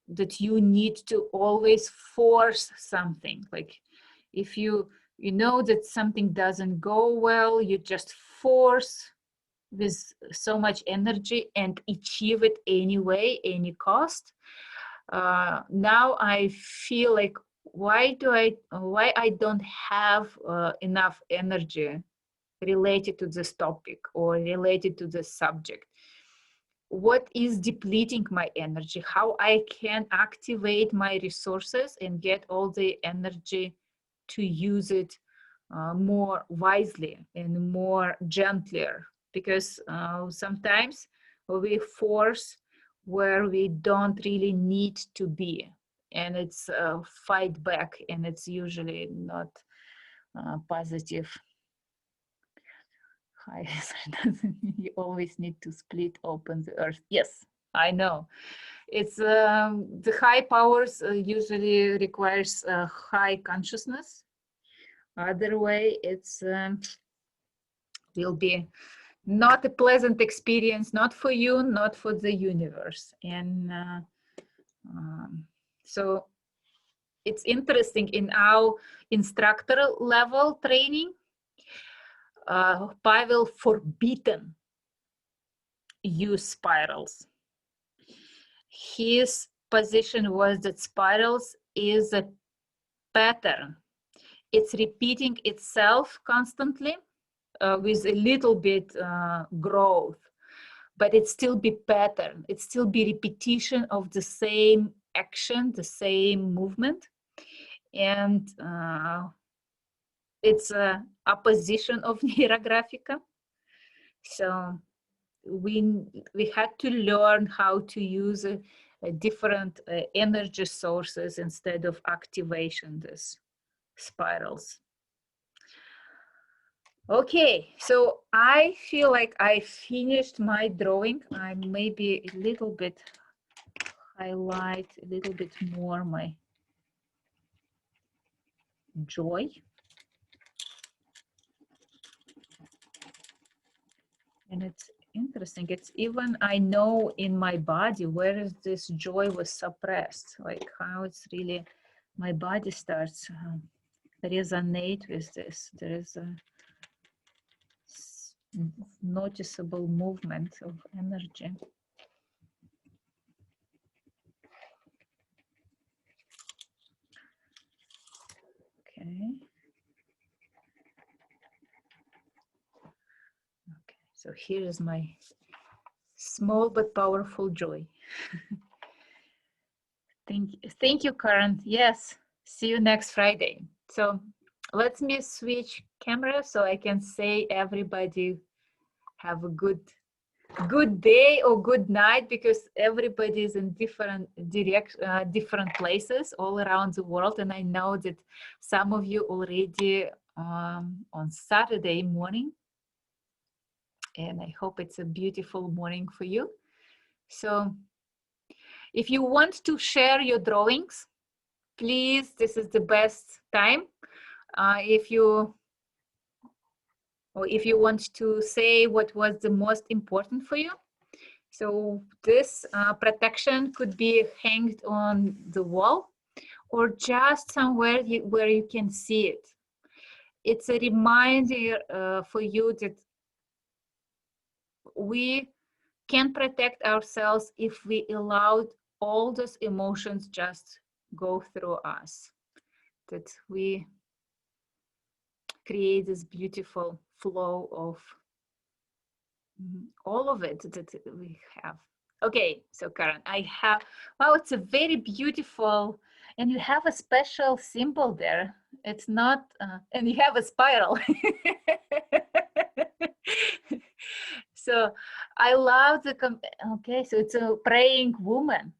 that you need to always force something. Like if you know that something doesn't go well, you just force with so much energy and achieve it anyway, any cost. Now I feel like why I don't have enough energy related to this topic or related to this subject. What is depleting my energy? How I can activate my resources and get all the energy to use it more wisely and more gentler, because sometimes we force where we don't really need to be, and it's fight back, and it's usually not positive. You always need to split open the earth. Yes, I know. It's the high powers usually requires high consciousness. Other way, it's will be not a pleasant experience, not for you, not for the universe. And so it's interesting in our instructor level training, Pavel forbidden use spirals. His position was that spirals is a pattern. It's repeating itself constantly with a little bit growth, but it still be pattern. It still be repetition of the same action, the same movement. And it's a opposition of Neurographica. So we had to learn how to use different energy sources instead of activation this spirals. Okay, so I feel like I finished my drawing. I maybe a little bit highlight a little bit more my joy. And it's interesting. It's even I know in my body where is this joy was suppressed, like how it's really my body starts resonate with this. There is a noticeable movement of energy. Okay. Okay, so here is my small but powerful joy. Thank you, Karen. Yes, see you next Friday. So let me switch camera so I can say everybody have a good day or good night, because everybody is in different different places all around the world, and I know that some of you already on Saturday morning, and I hope it's a beautiful morning for you. So if you want to share your drawings, please, this is the best time. if you want to say what was the most important for you. So this protection could be hanged on the wall or just somewhere where you can see it. It's a reminder for you that we can protect ourselves if we allowed all those emotions just go through us, that we create this beautiful flow of all of it that we have. Okay, so Karen, I have, wow, it's a very beautiful, and you have a special symbol there. It's not, and you have a spiral. So I love the, okay, so it's a praying woman.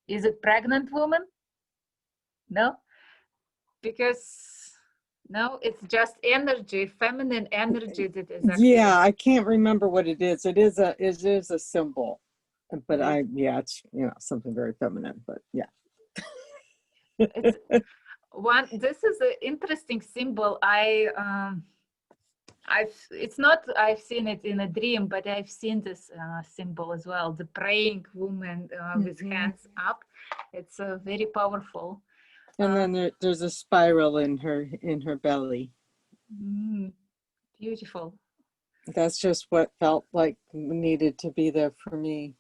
Is it pregnant woman? No? Because, no, it's just energy, feminine energy that is active. Yeah, I can't remember what it is. It is a symbol, but yeah, it's, you know, something very feminine, but yeah. This is an interesting symbol. I've seen it in a dream, but I've seen this symbol as well. The praying woman with hands up. It's very powerful. And then there's a spiral in her belly. Beautiful. That's just what felt like needed to be there for me.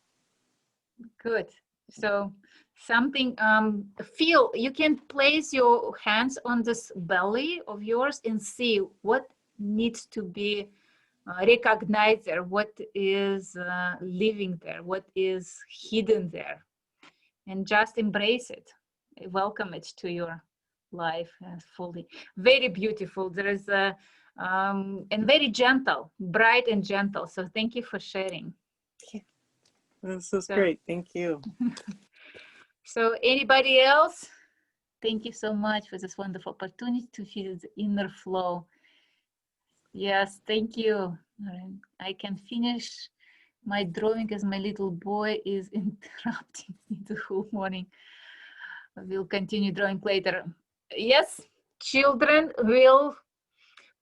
Good. So something, you can place your hands on this belly of yours and see what needs to be recognized there, what is living there, what is hidden there, and just embrace it, welcome it to your life fully. Very beautiful. There is a and very gentle, bright and gentle. So thank you for sharing. This is great. Thank you. So anybody else? Thank you so much for this wonderful opportunity to feel the inner flow. Yes, thank you. I can finish my drawing as my little boy is interrupting me the whole morning. We'll continue drawing later. Yes, children will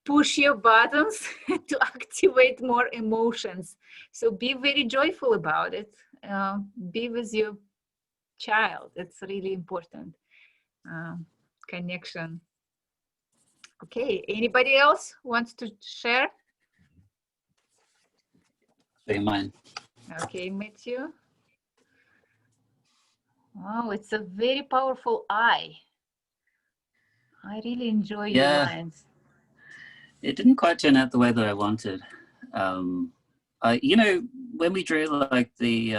push your buttons to activate more emotions. So be very joyful about it. Be with your child. It's really important. Connection. Okay, anybody else wants to share? Say mine. Okay, Matthew. Wow, it's a very powerful eye. I really enjoy your lines. It didn't quite turn out the way that I wanted. You know, when we drew like the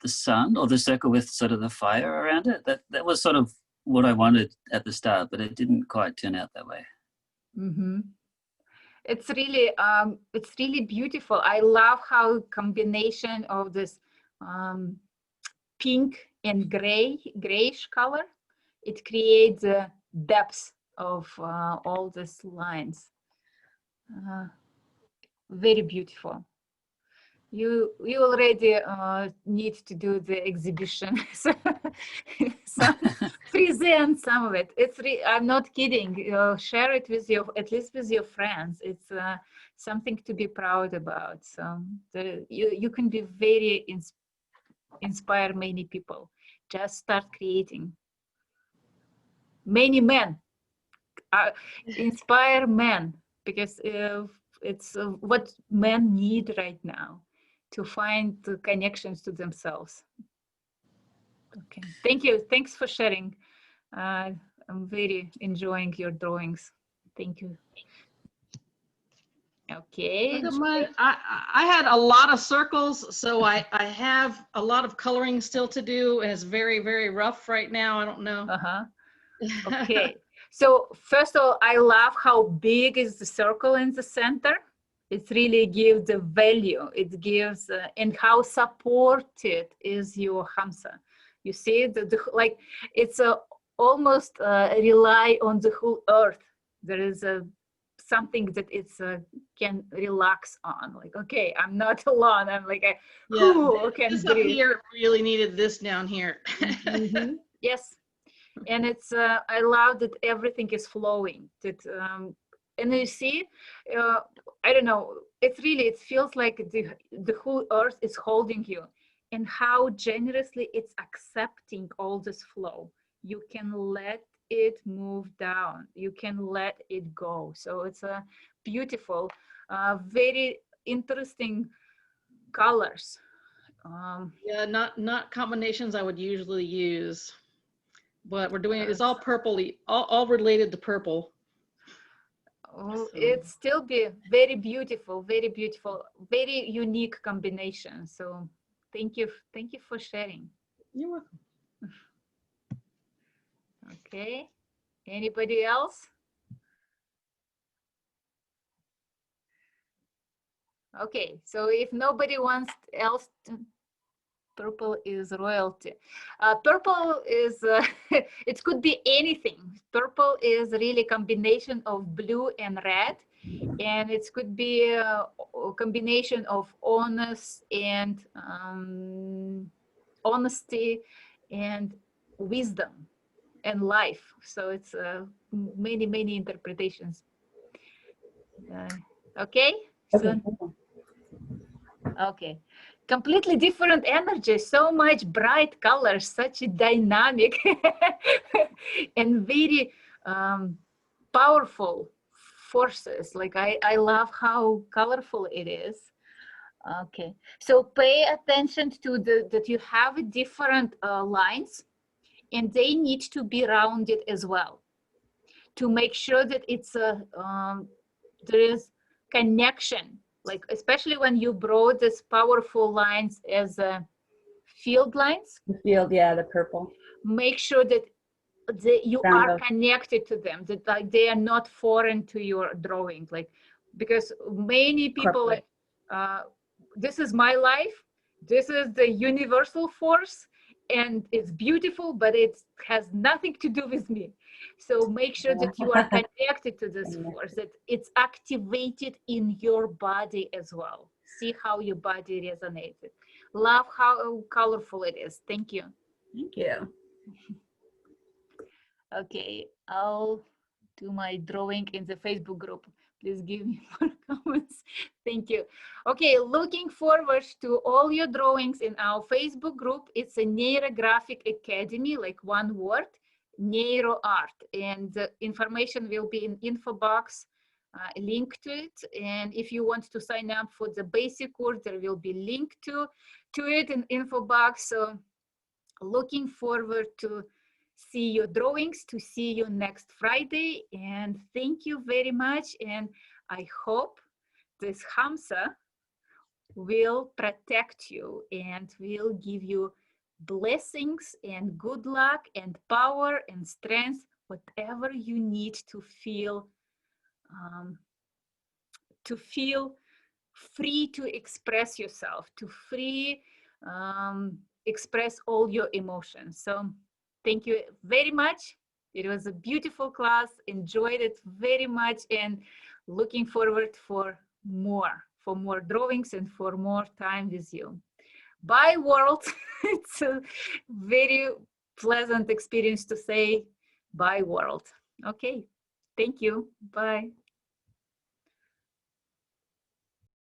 sun or the circle with sort of the fire around it, that was sort of what I wanted at the start, but it didn't quite turn out that way. It's really beautiful. I love how combination of this pink and grayish color, it creates the depth of all these lines. Very beautiful. You already need to do the exhibition. Present some of it. I'm not kidding. Share it with at least with your friends. It's something to be proud about. So you can be very inspire many people. Just start creating. Many men. Inspire men, because it's what men need right now, to find the connections to themselves. Okay, thank you. Thanks for sharing. I'm very enjoying your drawings. Thank you. Okay. I had a lot of circles, so I have a lot of coloring still to do, and it's very, very rough right now. I don't know. Okay. So first of all, I love how big is the circle in the center. It really gives the value. It gives, and how supported is your Hamsa. You see, like it's almost rely on the whole earth. There is something that it's can relax on. Like, okay, I'm not alone. I'm like, this up here really needed this down here. Yes. And it's I love that everything is flowing. That and you see, I don't know. It's really, it feels like the whole earth is holding you, and how generously it's accepting all this flow. You can let it move down. You can let it go. So it's a beautiful, very interesting colors. Yeah, not combinations I would usually use, but we're doing it. It's all purpley, all related to purple. Oh, So- it's still be very beautiful, very unique combination. So thank you for sharing. You're welcome. Okay, anybody else? Okay, so if nobody wants else to, purple is royalty. Purple is, it could be anything. Purple is really a combination of blue and red. And it could be a combination of honest and honesty and wisdom and life. So it's many interpretations. Okay? So, okay. Completely different energy, so much bright colors, such a dynamic and very powerful forces. Like I love how colorful it is. Okay, so pay attention to that you have different lines, and they need to be rounded as well, to make sure that it's a there is connection. Like especially when you brought these powerful lines as field lines. The field, yeah, the purple. Make sure that you Round are up. connected to them, that like they are not foreign to your drawing, like, because many people like this is my life, this is the universal force, and it's beautiful, but it has nothing to do with me. So make sure that you are connected to this force, that it's activated in your body as well. See how your body resonated. Love how colorful it is. Thank you. Thank you. Okay, I'll do my drawing in the Facebook group. Please give me more comments. Thank you. Okay, looking forward to all your drawings in our Facebook group. It's a Neurographic Academy, like one word, Neuroart. And the information will be in info box, a link to it. And if you want to sign up for the basic course, there will be link to it in info box. So looking forward to see your drawings, to see you next Friday, and thank you very much. And I hope this Hamsa will protect you and will give you blessings and good luck and power and strength, whatever you need to feel free to express yourself, to express all your emotions. So thank you very much. It was a beautiful class, enjoyed it very much, and looking forward for more drawings and for more time with you. Bye, world. It's a very pleasant experience to say bye, world. Okay, thank you. Bye.